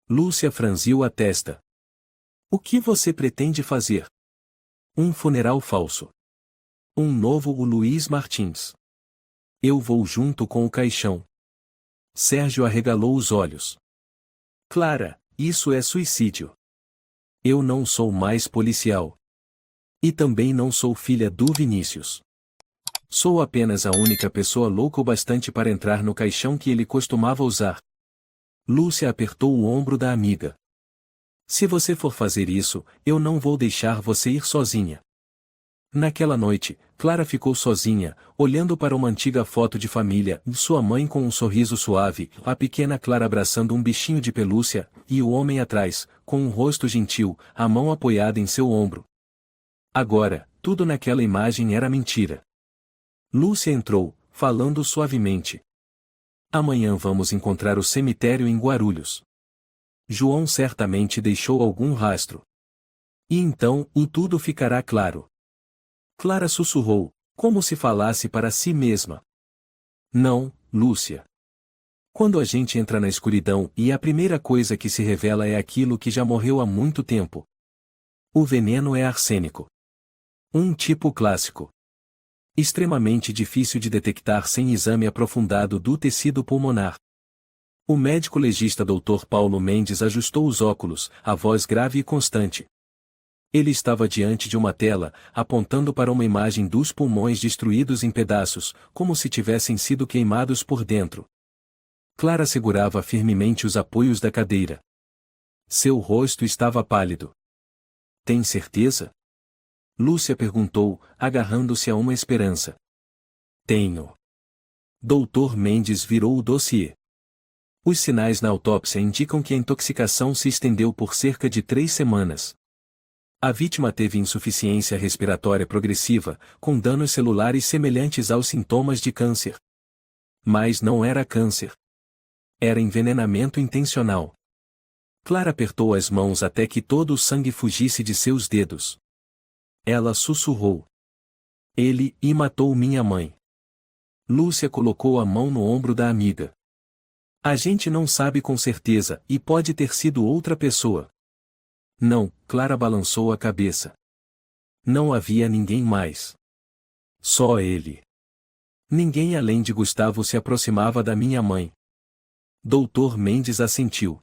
Lúcia franziu a testa. O que você pretende fazer? Um funeral falso. Um novo Luiz Martins. Eu vou junto com o caixão. Sérgio arregalou os olhos. Clara, isso é suicídio. Eu não sou mais policial. E também não sou filha do Vinícius. Sou apenas a única pessoa louca o bastante para entrar no caixão que ele costumava usar. Lúcia apertou o ombro da amiga. Se você for fazer isso, eu não vou deixar você ir sozinha. Naquela noite, Clara ficou sozinha, olhando para uma antiga foto de família, sua mãe com um sorriso suave, a pequena Clara abraçando um bichinho de pelúcia, e o homem atrás, com um rosto gentil, a mão apoiada em seu ombro. Agora, tudo naquela imagem era mentira. Lúcia entrou, falando suavemente. Amanhã vamos encontrar o cemitério em Guarulhos. João certamente deixou algum rastro. E então, tudo ficará claro. Clara sussurrou, como se falasse para si mesma. Não, Lúcia. Quando a gente entra na escuridão e a primeira coisa que se revela é aquilo que já morreu há muito tempo. O veneno é arsênico. Um tipo clássico. Extremamente difícil de detectar sem exame aprofundado do tecido pulmonar. O médico legista Dr. Paulo Mendes ajustou os óculos, a voz grave e constante. Ele estava diante de uma tela, apontando para uma imagem dos pulmões destruídos em pedaços, como se tivessem sido queimados por dentro. Clara segurava firmemente os apoios da cadeira. Seu rosto estava pálido. Tem certeza? Lúcia perguntou, agarrando-se a uma esperança. Tenho. Dr. Mendes virou o dossiê. Os sinais na autópsia indicam que a intoxicação se estendeu por cerca de 3 semanas. A vítima teve insuficiência respiratória progressiva, com danos celulares semelhantes aos sintomas de câncer. Mas não era câncer. Era envenenamento intencional. Clara apertou as mãos até que todo o sangue fugisse de seus dedos. Ela sussurrou. Ele matou minha mãe. Lúcia colocou a mão no ombro da amiga. A gente não sabe com certeza, e pode ter sido outra pessoa. Não, Clara balançou a cabeça. Não havia ninguém mais. Só ele. Ninguém além de Gustavo se aproximava da minha mãe. Dr. Mendes assentiu.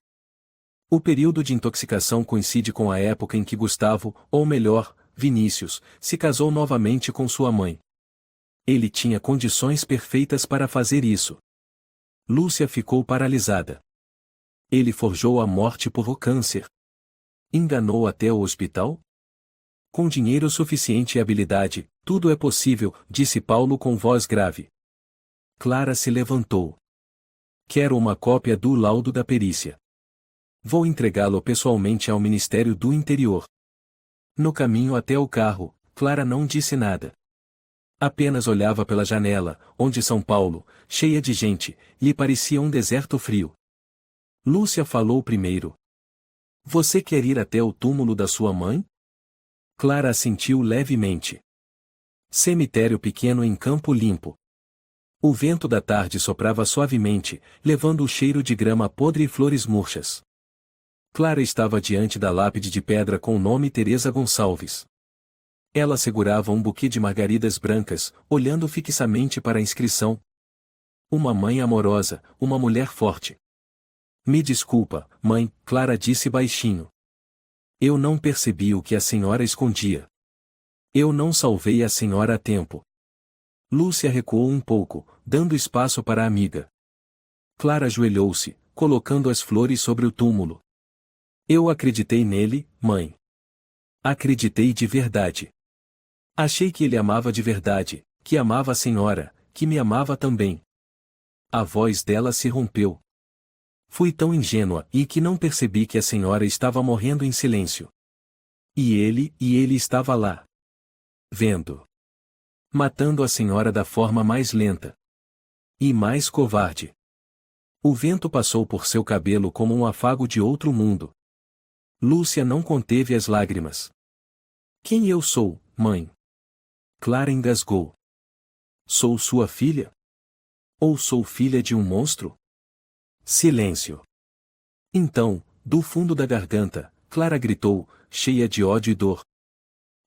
O período de intoxicação coincide com a época em que Gustavo, ou melhor, Vinícius, se casou novamente com sua mãe. Ele tinha condições perfeitas para fazer isso. Lúcia ficou paralisada. Ele forjou a morte por câncer. Enganou até o hospital? Com dinheiro suficiente e habilidade, tudo é possível, disse Paulo com voz grave. Clara se levantou. Quero uma cópia do laudo da perícia. Vou entregá-lo pessoalmente ao Ministério do Interior. No caminho até o carro, Clara não disse nada. Apenas olhava pela janela, onde São Paulo, cheia de gente, lhe parecia um deserto frio. Lúcia falou primeiro. Você quer ir até o túmulo da sua mãe? Clara assentiu levemente. Cemitério pequeno em Campo Limpo. O vento da tarde soprava suavemente, levando o cheiro de grama podre e flores murchas. Clara estava diante da lápide de pedra com o nome Teresa Gonçalves. Ela segurava um buquê de margaridas brancas, olhando fixamente para a inscrição. Uma mãe amorosa, uma mulher forte. Me desculpa, mãe, Clara disse baixinho. Eu não percebi o que a senhora escondia. Eu não salvei a senhora a tempo. Lúcia recuou um pouco, dando espaço para a amiga. Clara ajoelhou-se, colocando as flores sobre o túmulo. Eu acreditei nele, mãe. Acreditei de verdade. Achei que ele amava de verdade, que amava a senhora, que me amava também. A voz dela se rompeu. Fui tão ingênua e que não percebi que a senhora estava morrendo em silêncio. E ele estava lá. Vendo. Matando a senhora da forma mais lenta. E mais covarde. O vento passou por seu cabelo como um afago de outro mundo. Lúcia não conteve as lágrimas. Quem eu sou, mãe? Clara engasgou. Sou sua filha? Ou sou filha de um monstro? Silêncio. Então, do fundo da garganta, Clara gritou, cheia de ódio e dor.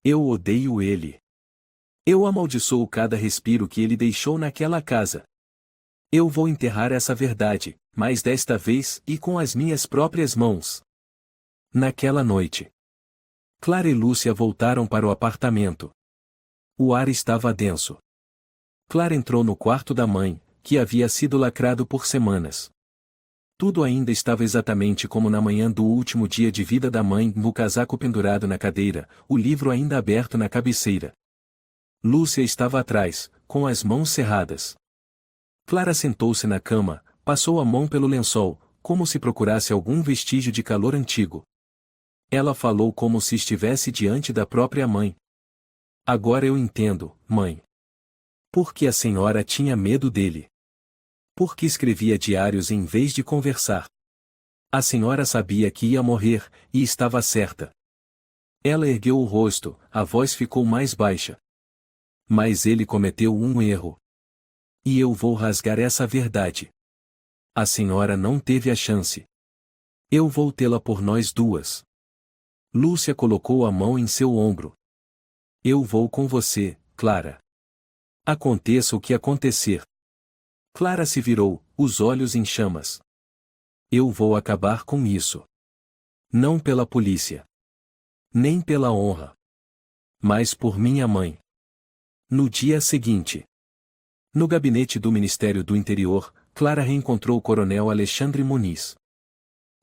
Eu odeio ele. Eu amaldiçoo cada respiro que ele deixou naquela casa. Eu vou enterrar essa verdade, mas desta vez e com as minhas próprias mãos. Naquela noite, Clara e Lúcia voltaram para o apartamento. O ar estava denso. Clara entrou no quarto da mãe, que havia sido lacrado por semanas. Tudo ainda estava exatamente como na manhã do último dia de vida da mãe, no casaco pendurado na cadeira, o livro ainda aberto na cabeceira. Lúcia estava atrás, com as mãos cerradas. Clara sentou-se na cama, passou a mão pelo lençol, como se procurasse algum vestígio de calor antigo. Ela falou como se estivesse diante da própria mãe. Agora eu entendo, mãe. Por que a senhora tinha medo dele? Por que escrevia diários em vez de conversar? A senhora sabia que ia morrer, e estava certa. Ela ergueu o rosto, a voz ficou mais baixa. Mas ele cometeu um erro. E eu vou rasgar essa verdade. A senhora não teve a chance. Eu vou tê-la por nós duas. Lúcia colocou a mão em seu ombro. Eu vou com você, Clara. Aconteça o que acontecer. Clara se virou, os olhos em chamas. Eu vou acabar com isso. Não pela polícia. Nem pela honra. Mas por minha mãe. No dia seguinte. No gabinete do Ministério do Interior, Clara reencontrou o coronel Alexandre Muniz.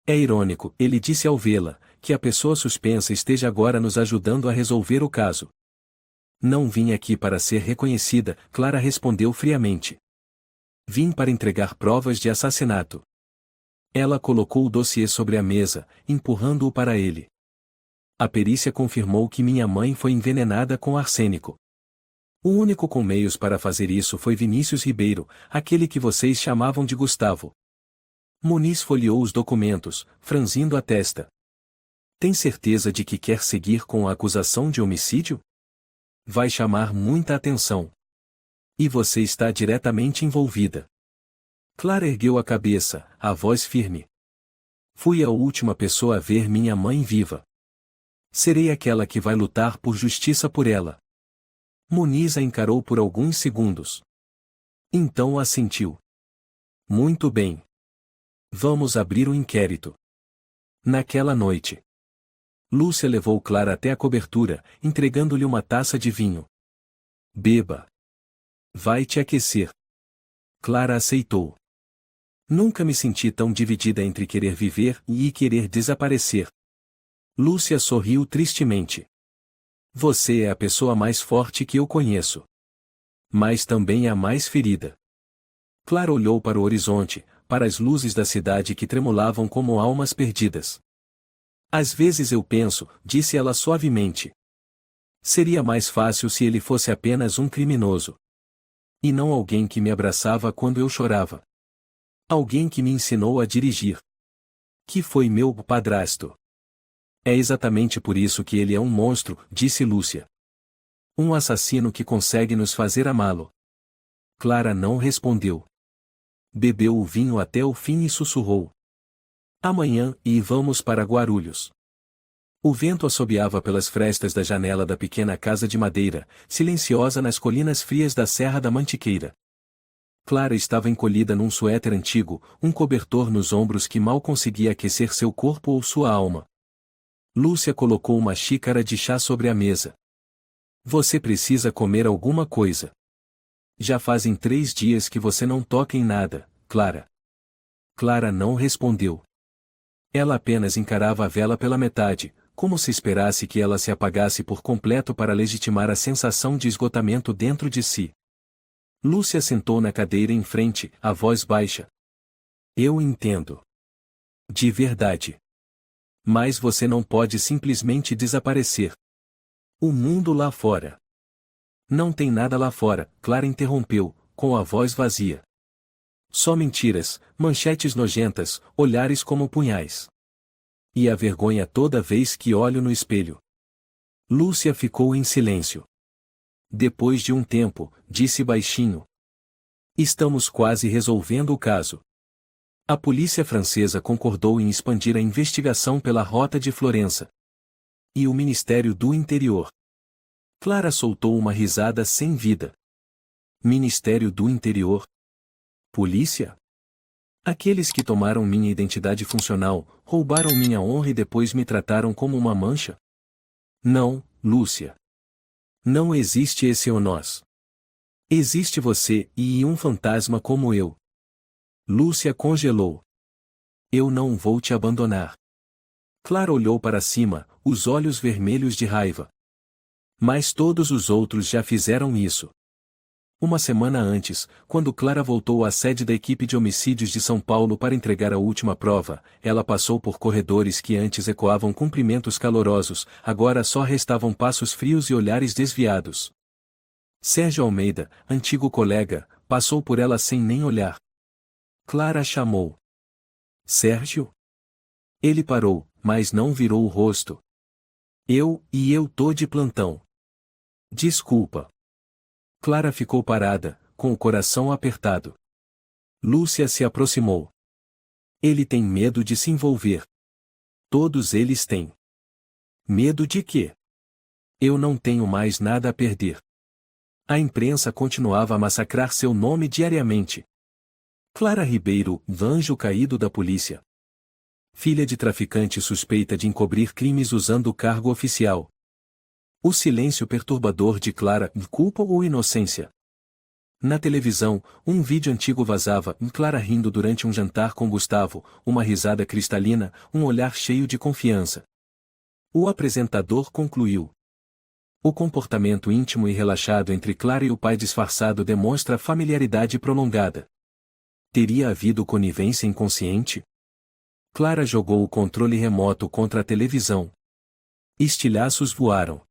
É irônico, ele disse ao vê-la, que a pessoa suspensa esteja agora nos ajudando a resolver o caso. Não vim aqui para ser reconhecida, Clara respondeu friamente. Vim para entregar provas de assassinato. Ela colocou o dossiê sobre a mesa, empurrando-o para ele. A perícia confirmou que minha mãe foi envenenada com arsênico. O único com meios para fazer isso foi Vinícius Ribeiro, aquele que vocês chamavam de Gustavo. Muniz folheou os documentos, franzindo a testa. Tem certeza de que quer seguir com a acusação de homicídio? Vai chamar muita atenção. E você está diretamente envolvida. Clara ergueu a cabeça, a voz firme. Fui a última pessoa a ver minha mãe viva. Serei aquela que vai lutar por justiça por ela. Muniz a encarou por alguns segundos. Então assentiu. Muito bem. Vamos abrir o inquérito. Naquela noite, Lúcia levou Clara até a cobertura, entregando-lhe uma taça de vinho. Beba. Vai te aquecer. Clara aceitou. Nunca me senti tão dividida entre querer viver e querer desaparecer. Lúcia sorriu tristemente. Você é a pessoa mais forte que eu conheço. Mas também a mais ferida. Clara olhou para o horizonte, para as luzes da cidade que tremulavam como almas perdidas. Às vezes eu penso, disse ela suavemente. Seria mais fácil se ele fosse apenas um criminoso. E não alguém que me abraçava quando eu chorava. Alguém que me ensinou a dirigir. Que foi meu padrasto. É exatamente por isso que ele é um monstro, disse Lúcia. Um assassino que consegue nos fazer amá-lo. Clara não respondeu. Bebeu o vinho até o fim e sussurrou. Amanhã, e vamos para Guarulhos. O vento assobiava pelas frestas da janela da pequena casa de madeira, silenciosa nas colinas frias da Serra da Mantiqueira. Clara estava encolhida num suéter antigo, um cobertor nos ombros que mal conseguia aquecer seu corpo ou sua alma. Lúcia colocou uma xícara de chá sobre a mesa. Você precisa comer alguma coisa. Já fazem 3 dias que você não toca em nada, Clara. Clara não respondeu. Ela apenas encarava a vela pela metade, como se esperasse que ela se apagasse por completo para legitimar a sensação de esgotamento dentro de si. Lúcia sentou na cadeira em frente, a voz baixa. Eu entendo. De verdade. Mas você não pode simplesmente desaparecer. O mundo lá fora. Não tem nada lá fora, Clara interrompeu, com a voz vazia. Só mentiras, manchetes nojentas, olhares como punhais. E a vergonha toda vez que olho no espelho. Lúcia ficou em silêncio. Depois de um tempo, disse baixinho. Estamos quase resolvendo o caso. A polícia francesa concordou em expandir a investigação pela rota de Florença. E o Ministério do Interior. Clara soltou uma risada sem vida. Ministério do Interior? Polícia? Aqueles que tomaram minha identidade funcional, roubaram minha honra e depois me trataram como uma mancha? Não, Lúcia. Não existe esse ou nós. Existe você e um fantasma como eu. Lúcia congelou. Eu não vou te abandonar. Clara olhou para cima, os olhos vermelhos de raiva. Mas todos os outros já fizeram isso. Uma semana antes, quando Clara voltou à sede da equipe de homicídios de São Paulo para entregar a última prova, ela passou por corredores que antes ecoavam cumprimentos calorosos, agora só restavam passos frios e olhares desviados. Sérgio Almeida, antigo colega, passou por ela sem nem olhar. Clara chamou. Sérgio? Ele parou, mas não virou o rosto. Eu tô de plantão. Desculpa. Clara ficou parada, com o coração apertado. Lúcia se aproximou. Ele tem medo de se envolver. Todos eles têm. Medo de quê? Eu não tenho mais nada a perder. A imprensa continuava a massacrar seu nome diariamente. Clara Ribeiro, anjo caído da polícia. Filha de traficante suspeita de encobrir crimes usando o cargo oficial. O silêncio perturbador de Clara, culpa ou inocência? Na televisão, um vídeo antigo vazava, Clara rindo durante um jantar com Gustavo, uma risada cristalina, um olhar cheio de confiança. O apresentador concluiu. O comportamento íntimo e relaxado entre Clara e o pai disfarçado demonstra familiaridade prolongada. Teria havido conivência inconsciente? Clara jogou o controle remoto contra a televisão. Estilhaços voaram.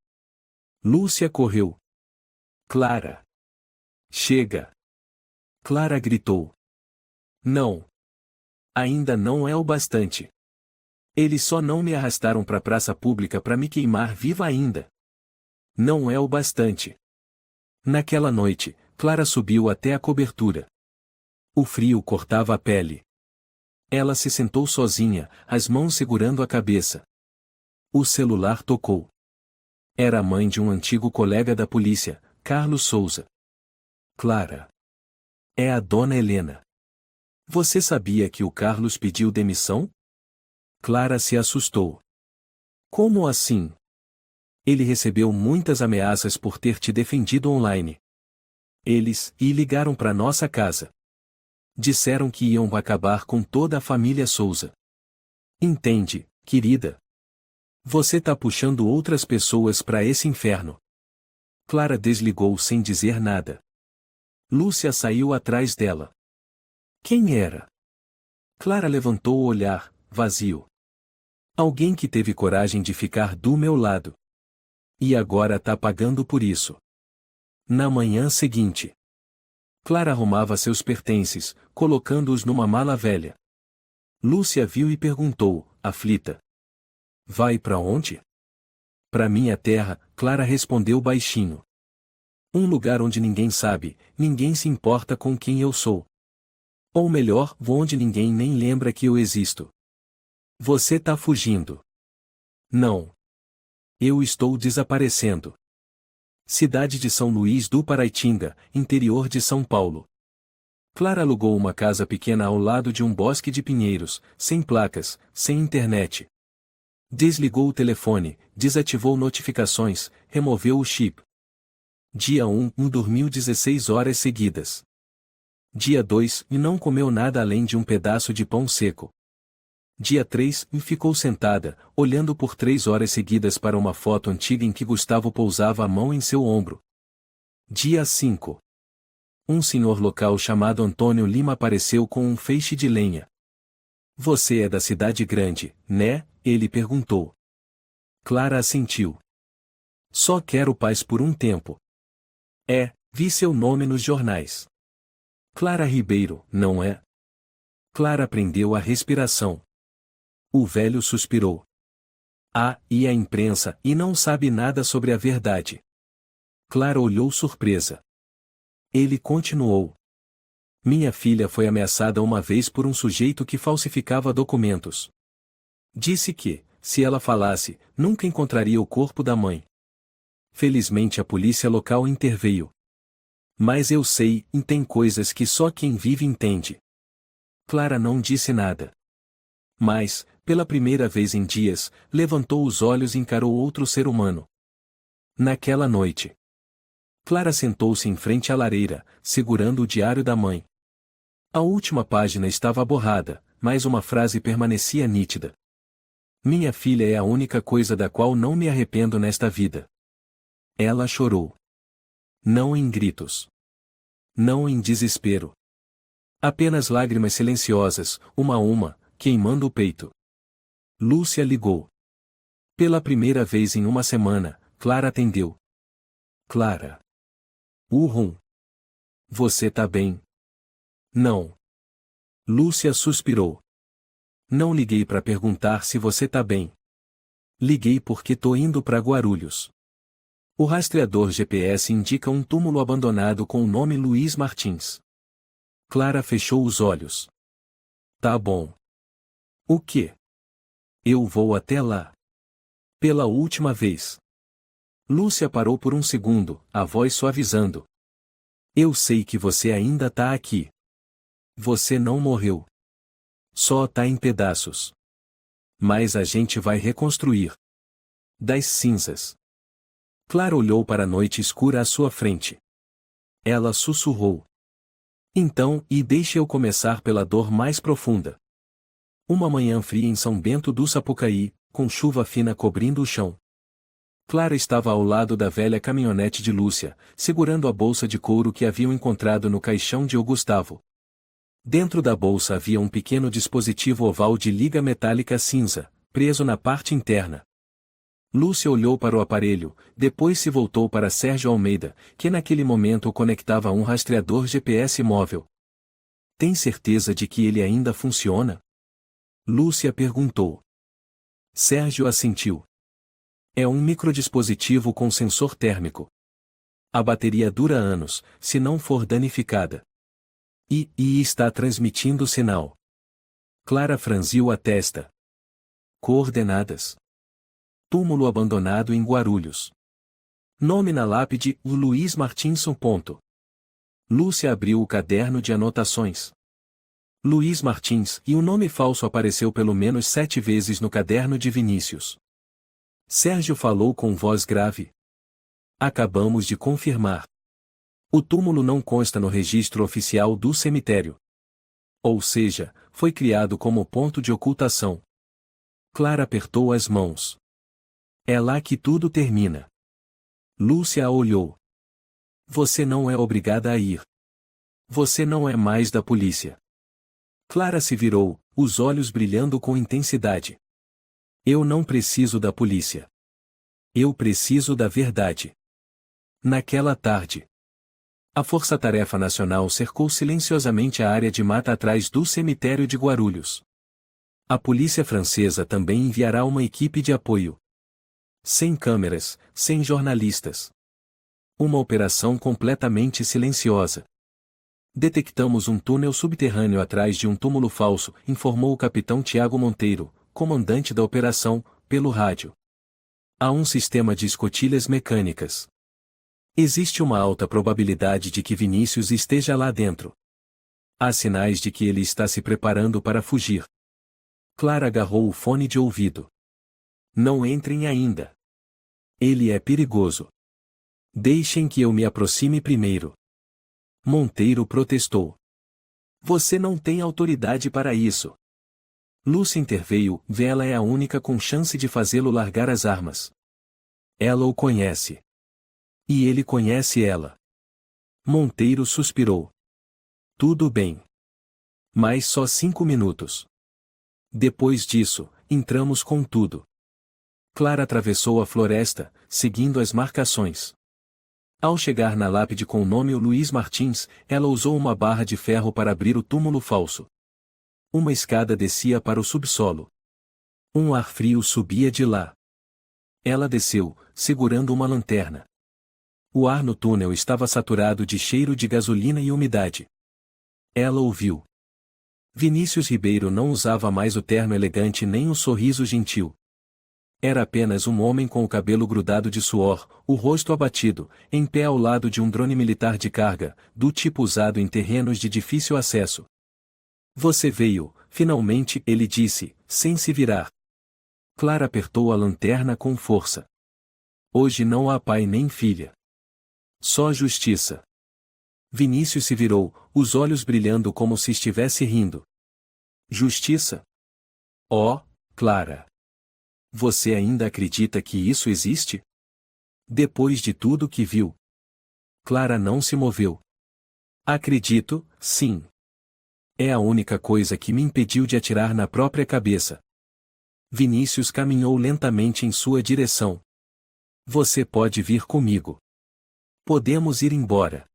Lúcia correu. Clara! Chega! Clara gritou. Não! Ainda não é o bastante. Eles só não me arrastaram para a praça pública para me queimar viva ainda. Não é o bastante. Naquela noite, Clara subiu até a cobertura. O frio cortava a pele. Ela se sentou sozinha, as mãos segurando a cabeça. O celular tocou. Era a mãe de um antigo colega da polícia, Carlos Souza. Clara. É a dona Helena. Você sabia que o Carlos pediu demissão? Clara se assustou. Como assim? Ele recebeu muitas ameaças por ter te defendido online. Eles ligaram para nossa casa. Disseram que iam acabar com toda a família Souza. Entende, querida? Você tá puxando outras pessoas para esse inferno. Clara desligou sem dizer nada. Lúcia saiu atrás dela. Quem era? Clara levantou o olhar, vazio. Alguém que teve coragem de ficar do meu lado. E agora tá pagando por isso. Na manhã seguinte, Clara arrumava seus pertences, colocando-os numa mala velha. Lúcia viu e perguntou, aflita. Vai para onde? Para minha terra, Clara respondeu baixinho. Um lugar onde ninguém sabe, ninguém se importa com quem eu sou. Ou melhor, onde ninguém nem lembra que eu existo. Você tá fugindo. Não. Eu estou desaparecendo. Cidade de São Luís do Paraitinga, interior de São Paulo. Clara alugou uma casa pequena ao lado de um bosque de pinheiros, sem placas, sem internet. Desligou o telefone, desativou notificações, removeu o chip. Dia 1, dormiu 16 horas seguidas. Dia 2, e não comeu nada além de um pedaço de pão seco. Dia 3, e ficou sentada, olhando por 3 horas seguidas para uma foto antiga em que Gustavo pousava a mão em seu ombro. Dia 5. Um senhor local chamado Antônio Lima apareceu com um feixe de lenha. Você é da cidade grande, né? Ele perguntou. Clara assentiu. Só quero paz por um tempo. Vi seu nome nos jornais. Clara Ribeiro, não é? Clara prendeu a respiração. O velho suspirou. E a imprensa, e não sabe nada sobre a verdade. Clara olhou surpresa. Ele continuou. Minha filha foi ameaçada uma vez por um sujeito que falsificava documentos. Disse que, se ela falasse, nunca encontraria o corpo da mãe. Felizmente a polícia local interveio. Mas eu sei, e tem coisas que só quem vive entende. Clara não disse nada. Mas, pela primeira vez em dias, levantou os olhos e encarou outro ser humano. Naquela noite, Clara sentou-se em frente à lareira, segurando o diário da mãe. A última página estava borrada, mas uma frase permanecia nítida. Minha filha é a única coisa da qual não me arrependo nesta vida. Ela chorou. Não em gritos. Não em desespero. Apenas lágrimas silenciosas, uma a uma, queimando o peito. Lúcia ligou. Pela primeira vez em uma semana, Clara atendeu. Clara. Você tá bem? Não. Lúcia suspirou. Não liguei para perguntar se você tá bem. Liguei porque tô indo para Guarulhos. O rastreador GPS indica um túmulo abandonado com o nome Luiz Martins. Clara fechou os olhos. Tá bom. O quê? Eu vou até lá. Pela última vez. Lúcia parou por um segundo, a voz suavizando. Eu sei que você ainda tá aqui. Você não morreu. Só tá em pedaços. Mas a gente vai reconstruir. Das cinzas. Clara olhou para a noite escura à sua frente. Ela sussurrou. Então, deixe eu começar pela dor mais profunda. Uma manhã fria em São Bento do Sapucaí, com chuva fina cobrindo o chão. Clara estava ao lado da velha caminhonete de Lúcia, segurando a bolsa de couro que haviam encontrado no caixão de Gustavo. Dentro da bolsa havia um pequeno dispositivo oval de liga metálica cinza, preso na parte interna. Lúcia olhou para o aparelho, depois se voltou para Sérgio Almeida, que naquele momento o conectava a um rastreador GPS móvel. Tem certeza de que ele ainda funciona? Lúcia perguntou. Sérgio assentiu. É um microdispositivo com sensor térmico. A bateria dura anos, se não for danificada. E está transmitindo sinal. Clara franziu a testa. Coordenadas. Túmulo abandonado em Guarulhos. Nome na lápide, Luiz Martinson. Lúcia abriu o caderno de anotações. Luiz Martins, e o nome falso apareceu pelo menos 7 vezes no caderno de Vinícius. Sérgio falou com voz grave. Acabamos de confirmar. O túmulo não consta no registro oficial do cemitério. Ou seja, foi criado como ponto de ocultação. Clara apertou as mãos. É lá que tudo termina. Lúcia a olhou. Você não é obrigada a ir. Você não é mais da polícia. Clara se virou, os olhos brilhando com intensidade. Eu não preciso da polícia. Eu preciso da verdade. Naquela tarde, a Força Tarefa Nacional cercou silenciosamente a área de mata atrás do cemitério de Guarulhos. A polícia francesa também enviará uma equipe de apoio. Sem câmeras, sem jornalistas. Uma operação completamente silenciosa. Detectamos um túnel subterrâneo atrás de um túmulo falso, informou o capitão Tiago Monteiro, comandante da operação, pelo rádio. Há um sistema de escotilhas mecânicas. Existe uma alta probabilidade de que Vinícius esteja lá dentro. Há sinais de que ele está se preparando para fugir. Clara agarrou o fone de ouvido. Não entrem ainda. Ele é perigoso. Deixem que eu me aproxime primeiro. Monteiro protestou. Você não tem autoridade para isso. Lúcia interveio, ela é a única com chance de fazê-lo largar as armas. Ela o conhece. E ele conhece ela. Monteiro suspirou. Tudo bem. Mas só 5 minutos. Depois disso, entramos com tudo. Clara atravessou a floresta, seguindo as marcações. Ao chegar na lápide com o nome Luiz Martins, ela usou uma barra de ferro para abrir o túmulo falso. Uma escada descia para o subsolo. Um ar frio subia de lá. Ela desceu, segurando uma lanterna. O ar no túnel estava saturado de cheiro de gasolina e umidade. Ela ouviu. Vinícius Ribeiro não usava mais o terno elegante nem o sorriso gentil. Era apenas um homem com o cabelo grudado de suor, o rosto abatido, em pé ao lado de um drone militar de carga, do tipo usado em terrenos de difícil acesso. Você veio, finalmente, ele disse, sem se virar. Clara apertou a lanterna com força. Hoje não há pai nem filha. Só justiça. Vinícius se virou, os olhos brilhando como se estivesse rindo. Justiça? Oh, Clara. Você ainda acredita que isso existe? Depois de tudo que viu. Clara não se moveu. Acredito, sim. É a única coisa que me impediu de atirar na própria cabeça. Vinícius caminhou lentamente em sua direção. Você pode vir comigo. Podemos ir embora.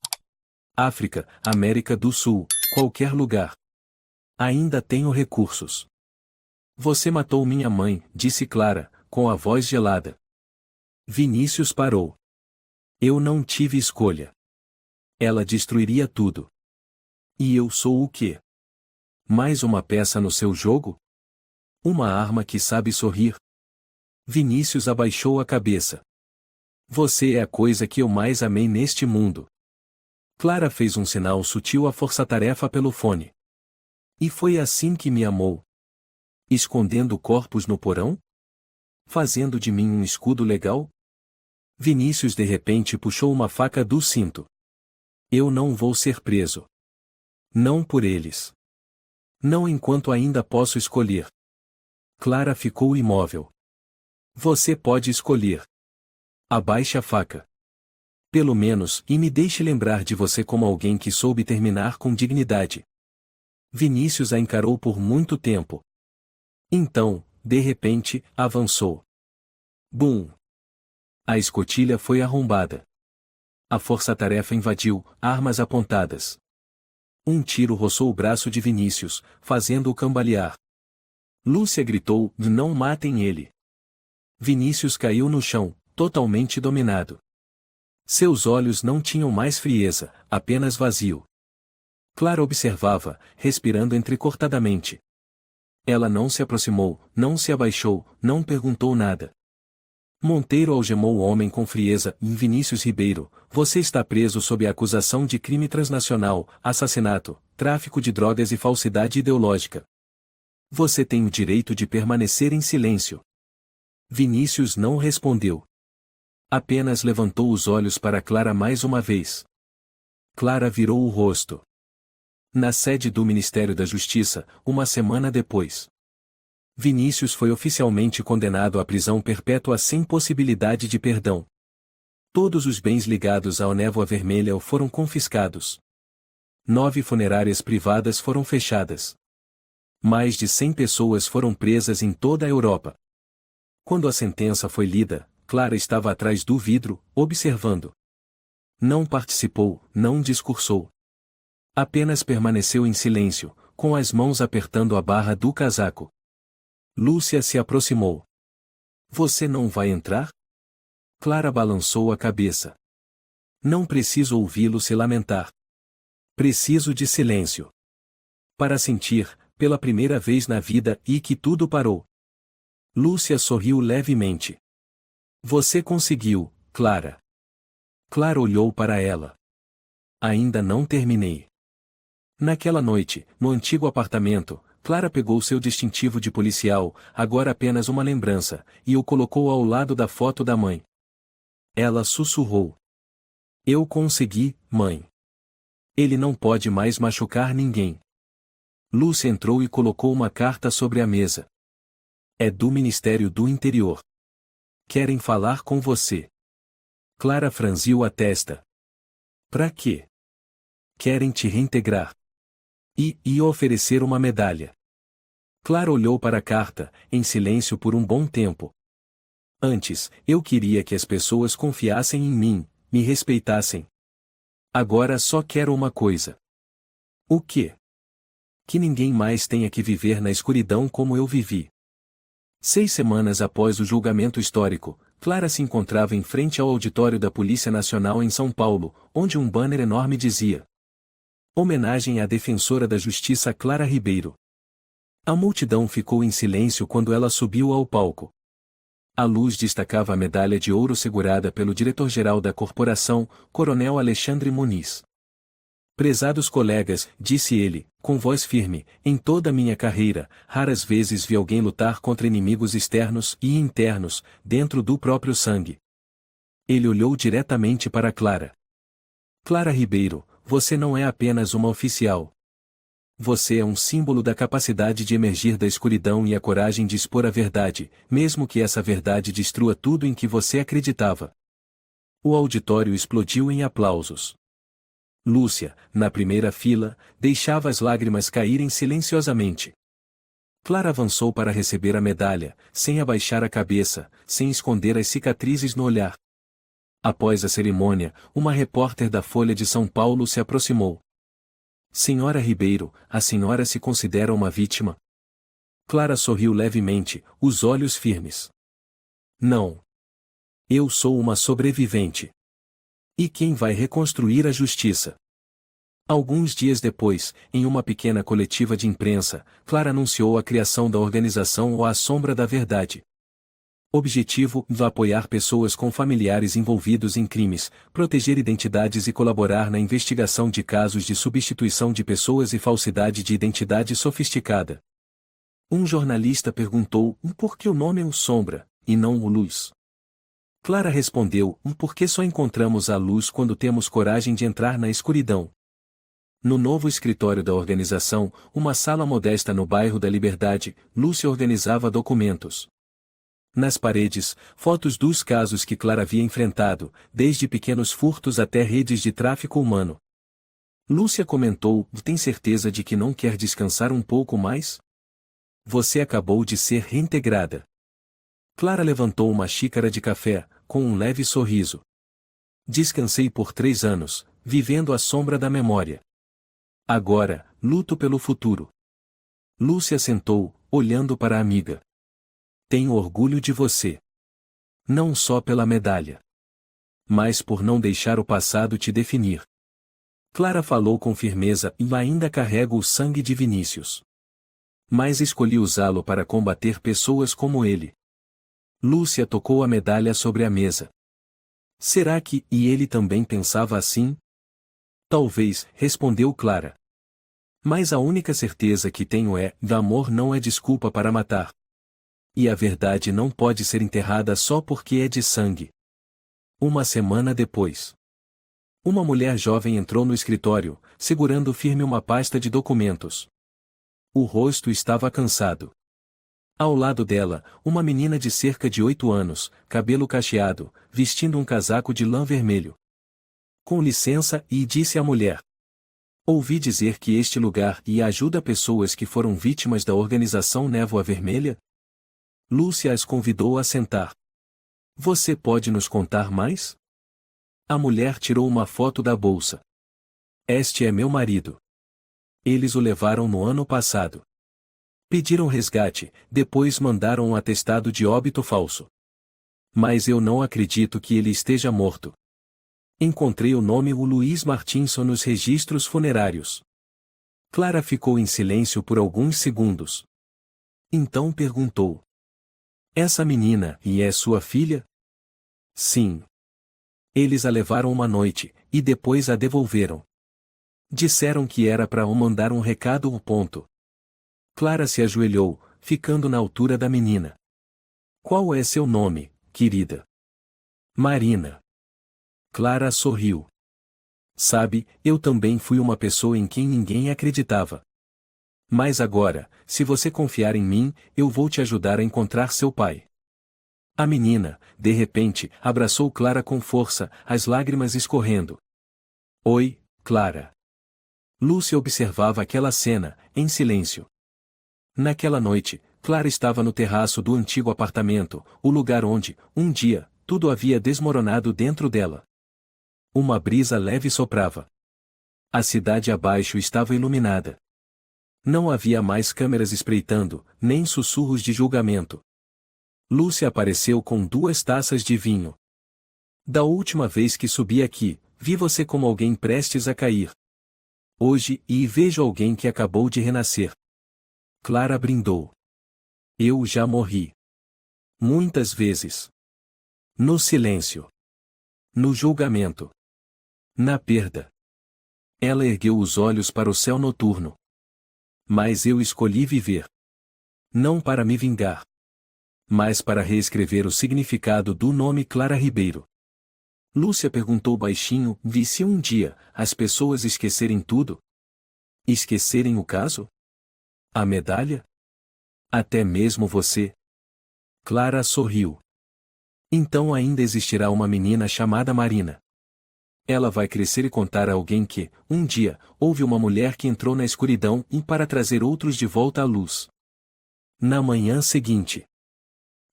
África, América do Sul, qualquer lugar. Ainda tenho recursos. Você matou minha mãe, disse Clara, com a voz gelada. Vinícius parou. Eu não tive escolha. Ela destruiria tudo. E eu sou o quê? Mais uma peça no seu jogo? Uma arma que sabe sorrir? Vinícius abaixou a cabeça. Você é a coisa que eu mais amei neste mundo. Clara fez um sinal sutil à força-tarefa pelo fone. E foi assim que me amou. Escondendo corpos no porão? Fazendo de mim um escudo legal? Vinícius de repente puxou uma faca do cinto. Eu não vou ser preso. Não por eles. Não enquanto ainda posso escolher. Clara ficou imóvel. Você pode escolher. Abaixe a faca. Pelo menos, e me deixe lembrar de você como alguém que soube terminar com dignidade. Vinícius a encarou por muito tempo. Então, de repente, avançou. Bum! A escotilha foi arrombada. A força-tarefa invadiu, armas apontadas. Um tiro roçou o braço de Vinícius, fazendo-o cambalear. Lúcia gritou, não matem ele. Vinícius caiu no chão, totalmente dominado. Seus olhos não tinham mais frieza, apenas vazio. Clara observava, respirando entrecortadamente. Ela não se aproximou, não se abaixou, não perguntou nada. Monteiro algemou o homem com frieza. Vinícius Ribeiro, você está preso sob a acusação de crime transnacional, assassinato, tráfico de drogas e falsidade ideológica. Você tem o direito de permanecer em silêncio. Vinícius não respondeu. Apenas levantou os olhos para Clara mais uma vez. Clara virou o rosto. Na sede do Ministério da Justiça, uma semana depois. Vinícius foi oficialmente condenado à prisão perpétua sem possibilidade de perdão. Todos os bens ligados ao Névoa Vermelha foram confiscados. 9 funerárias privadas foram fechadas. Mais de 100 pessoas foram presas em toda a Europa. Quando a sentença foi lida, Clara estava atrás do vidro, observando. Não participou, não discursou. Apenas permaneceu em silêncio, com as mãos apertando a barra do casaco. Lúcia se aproximou. Você não vai entrar? Clara balançou a cabeça. Não preciso ouvi-lo se lamentar. Preciso de silêncio. Para sentir, pela primeira vez na vida, e que tudo parou. Lúcia sorriu levemente. Você conseguiu, Clara. Clara olhou para ela. Ainda não terminei. Naquela noite, no antigo apartamento, Clara pegou seu distintivo de policial, agora apenas uma lembrança, e o colocou ao lado da foto da mãe. Ela sussurrou. Eu consegui, mãe. Ele não pode mais machucar ninguém. Lúcia entrou e colocou uma carta sobre a mesa. É do Ministério do Interior. Querem falar com você. Clara franziu a testa. Pra quê? Querem te reintegrar. E oferecer uma medalha. Clara olhou para a carta, em silêncio por um bom tempo. Antes, eu queria que as pessoas confiassem em mim, me respeitassem. Agora só quero uma coisa. O quê? Que ninguém mais tenha que viver na escuridão como eu vivi. 6 semanas após o julgamento histórico, Clara se encontrava em frente ao auditório da Polícia Nacional em São Paulo, onde um banner enorme dizia: Homenagem à defensora da justiça Clara Ribeiro. A multidão ficou em silêncio quando ela subiu ao palco. A luz destacava a medalha de ouro segurada pelo diretor-geral da corporação, Coronel Alexandre Muniz. Prezados colegas, disse ele, com voz firme, em toda a minha carreira, raras vezes vi alguém lutar contra inimigos externos e internos, dentro do próprio sangue. Ele olhou diretamente para Clara. Clara Ribeiro, você não é apenas uma oficial. Você é um símbolo da capacidade de emergir da escuridão e a coragem de expor a verdade, mesmo que essa verdade destrua tudo em que você acreditava. O auditório explodiu em aplausos. Lúcia, na primeira fila, deixava as lágrimas caírem silenciosamente. Clara avançou para receber a medalha, sem abaixar a cabeça, sem esconder as cicatrizes no olhar. Após a cerimônia, uma repórter da Folha de São Paulo se aproximou. Senhora Ribeiro, a senhora se considera uma vítima? Clara sorriu levemente, os olhos firmes. Não. Eu sou uma sobrevivente. E quem vai reconstruir a justiça? Alguns dias depois, em uma pequena coletiva de imprensa, Clara anunciou a criação da organização A Sombra da Verdade. Objetivo: apoiar pessoas com familiares envolvidos em crimes, proteger identidades e colaborar na investigação de casos de substituição de pessoas e falsidade de identidade sofisticada. Um jornalista perguntou por que o nome é o Sombra, e não o Luz. Clara respondeu, porque só encontramos a luz quando temos coragem de entrar na escuridão. No novo escritório da organização, uma sala modesta no bairro da Liberdade, Lúcia organizava documentos. Nas paredes, fotos dos casos que Clara havia enfrentado, desde pequenos furtos até redes de tráfico humano. Lúcia comentou, tem certeza de que não quer descansar um pouco mais? Você acabou de ser reintegrada. Clara levantou uma xícara de café, com um leve sorriso. Descansei por 3 anos, vivendo à sombra da memória. Agora, luto pelo futuro. Lúcia sentou, olhando para a amiga. Tenho orgulho de você. Não só pela medalha, mas por não deixar o passado te definir. Clara falou com firmeza, e ainda carrego o sangue de Vinícius. Mas escolhi usá-lo para combater pessoas como ele. Lúcia tocou a medalha sobre a mesa. Será que ele também pensava assim? Talvez, respondeu Clara. Mas a única certeza que tenho é, o amor não é desculpa para matar. E a verdade não pode ser enterrada só porque é de sangue. Uma semana depois, uma mulher jovem entrou no escritório, segurando firme uma pasta de documentos. O rosto estava cansado. Ao lado dela, uma menina de cerca de 8 anos, cabelo cacheado, vestindo um casaco de lã vermelho. Com licença, disse a mulher. Ouvi dizer que este lugar ajuda pessoas que foram vítimas da organização Névoa Vermelha? Lúcia as convidou a sentar. Você pode nos contar mais? A mulher tirou uma foto da bolsa. Este é meu marido. Eles o levaram no ano passado. Pediram resgate, depois mandaram um atestado de óbito falso. Mas eu não acredito que ele esteja morto. Encontrei o nome Luiz Martinson nos registros funerários. Clara ficou em silêncio por alguns segundos. Então perguntou. Essa menina, é sua filha? Sim. Eles a levaram uma noite, e depois a devolveram. Disseram que era para mandar um recado. Clara se ajoelhou, ficando na altura da menina. Qual é seu nome, querida? Marina. Clara sorriu. Sabe, eu também fui uma pessoa em quem ninguém acreditava. Mas agora, se você confiar em mim, eu vou te ajudar a encontrar seu pai. A menina, de repente, abraçou Clara com força, as lágrimas escorrendo. Oi, Clara. Lúcia observava aquela cena, em silêncio. Naquela noite, Clara estava no terraço do antigo apartamento, o lugar onde, um dia, tudo havia desmoronado dentro dela. Uma brisa leve soprava. A cidade abaixo estava iluminada. Não havia mais câmeras espreitando, nem sussurros de julgamento. Lúcia apareceu com 2 taças de vinho. Da última vez que subi aqui, vi você como alguém prestes a cair. Hoje, vejo alguém que acabou de renascer. Clara brindou. Eu já morri. Muitas vezes. No silêncio. No julgamento. Na perda. Ela ergueu os olhos para o céu noturno. Mas eu escolhi viver. Não para me vingar. Mas para reescrever o significado do nome Clara Ribeiro. Lúcia perguntou baixinho: e se um dia, as pessoas esquecerem tudo? Esquecerem o caso? A medalha? Até mesmo você? Clara sorriu. Então ainda existirá uma menina chamada Marina. Ela vai crescer e contar a alguém que, um dia, houve uma mulher que entrou na escuridão e para trazer outros de volta à luz. Na manhã seguinte,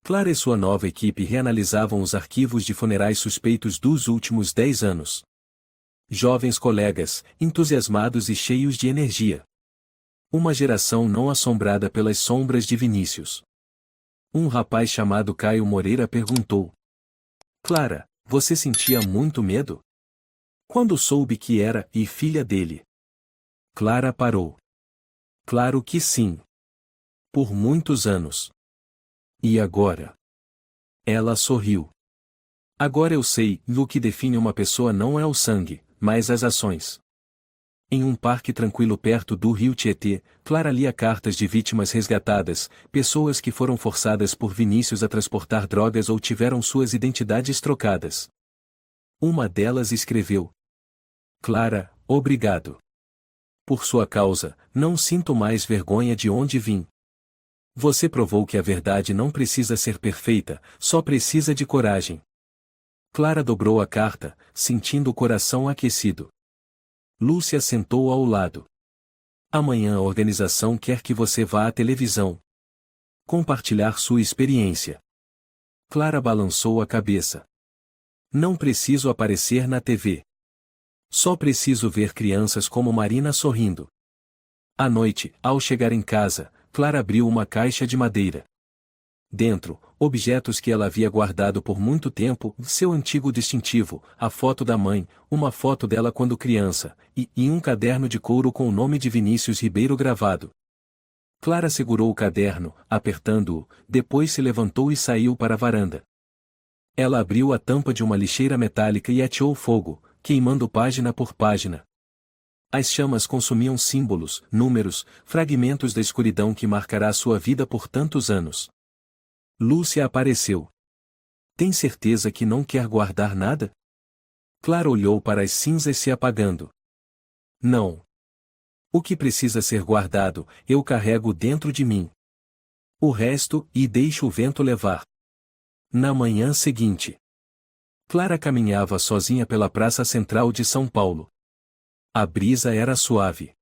Clara e sua nova equipe reanalisavam os arquivos de funerais suspeitos dos últimos 10 anos. Jovens colegas, entusiasmados e cheios de energia. Uma geração não assombrada pelas sombras de Vinícius. Um rapaz chamado Caio Moreira perguntou: Clara, você sentia muito medo? Quando soube que era filha dele? Clara parou. Claro que sim. Por muitos anos. E agora? Ela sorriu. Agora eu sei, o que define uma pessoa não é o sangue, mas as ações. Em um parque tranquilo perto do rio Tietê, Clara lia cartas de vítimas resgatadas, pessoas que foram forçadas por Vinícius a transportar drogas ou tiveram suas identidades trocadas. Uma delas escreveu: Clara, obrigado. Por sua causa, não sinto mais vergonha de onde vim. Você provou que a verdade não precisa ser perfeita, só precisa de coragem. Clara dobrou a carta, sentindo o coração aquecido. Lúcia sentou ao lado. Amanhã a organização quer que você vá à televisão compartilhar sua experiência. Clara balançou a cabeça. Não preciso aparecer na TV. Só preciso ver crianças como Marina sorrindo. À noite, ao chegar em casa, Clara abriu uma caixa de madeira. Dentro, objetos que ela havia guardado por muito tempo, seu antigo distintivo, a foto da mãe, uma foto dela quando criança, e um caderno de couro com o nome de Vinícius Ribeiro gravado. Clara segurou o caderno, apertando-o, depois se levantou e saiu para a varanda. Ela abriu a tampa de uma lixeira metálica e ateou fogo, queimando página por página. As chamas consumiam símbolos, números, fragmentos da escuridão que marcará sua vida por tantos anos. Lúcia apareceu. Tem certeza que não quer guardar nada? Clara olhou para as cinzas se apagando. Não. O que precisa ser guardado, eu carrego dentro de mim. O resto, deixo o vento levar. Na manhã seguinte, Clara caminhava sozinha pela praça central de São Paulo. A brisa era suave.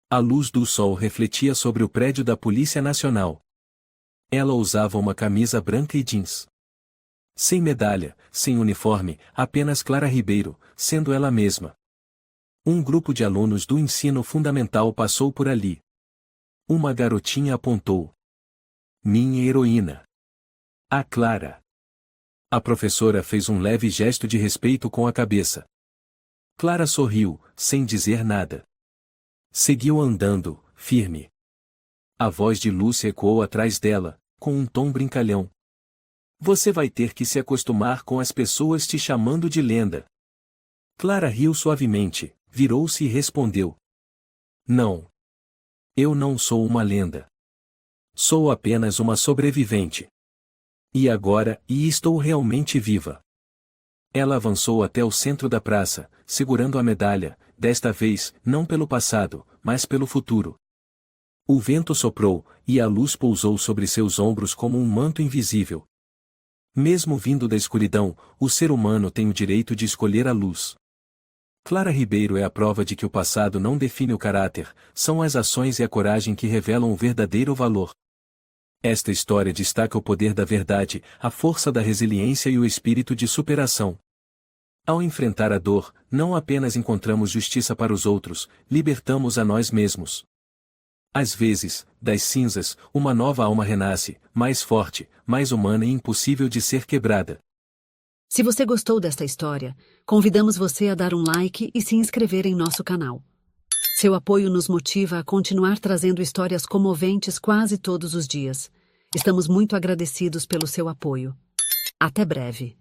A luz do sol refletia sobre o prédio da Polícia Nacional. Ela usava uma camisa branca e jeans. Sem medalha, sem uniforme, apenas Clara Ribeiro, sendo ela mesma. Um grupo de alunos do ensino fundamental passou por ali. Uma garotinha apontou. Minha heroína. A Clara. A professora fez um leve gesto de respeito com a cabeça. Clara sorriu, sem dizer nada. Seguiu andando, firme. A voz de Lúcia ecoou atrás dela, com um tom brincalhão. Você vai ter que se acostumar com as pessoas te chamando de lenda. Clara riu suavemente, virou-se e respondeu. Não. Eu não sou uma lenda. Sou apenas uma sobrevivente. E agora, estou realmente viva. Ela avançou até o centro da praça, segurando a medalha, desta vez, não pelo passado, mas pelo futuro. O vento soprou, e a luz pousou sobre seus ombros como um manto invisível. Mesmo vindo da escuridão, o ser humano tem o direito de escolher a luz. Clara Ribeiro é a prova de que o passado não define o caráter, são as ações e a coragem que revelam o verdadeiro valor. Esta história destaca o poder da verdade, a força da resiliência e o espírito de superação. Ao enfrentar a dor, não apenas encontramos justiça para os outros, libertamos a nós mesmos. Às vezes, das cinzas, uma nova alma renasce, mais forte, mais humana e impossível de ser quebrada. Se você gostou desta história, convidamos você a dar um like e se inscrever em nosso canal. Seu apoio nos motiva a continuar trazendo histórias comoventes quase todos os dias. Estamos muito agradecidos pelo seu apoio. Até breve.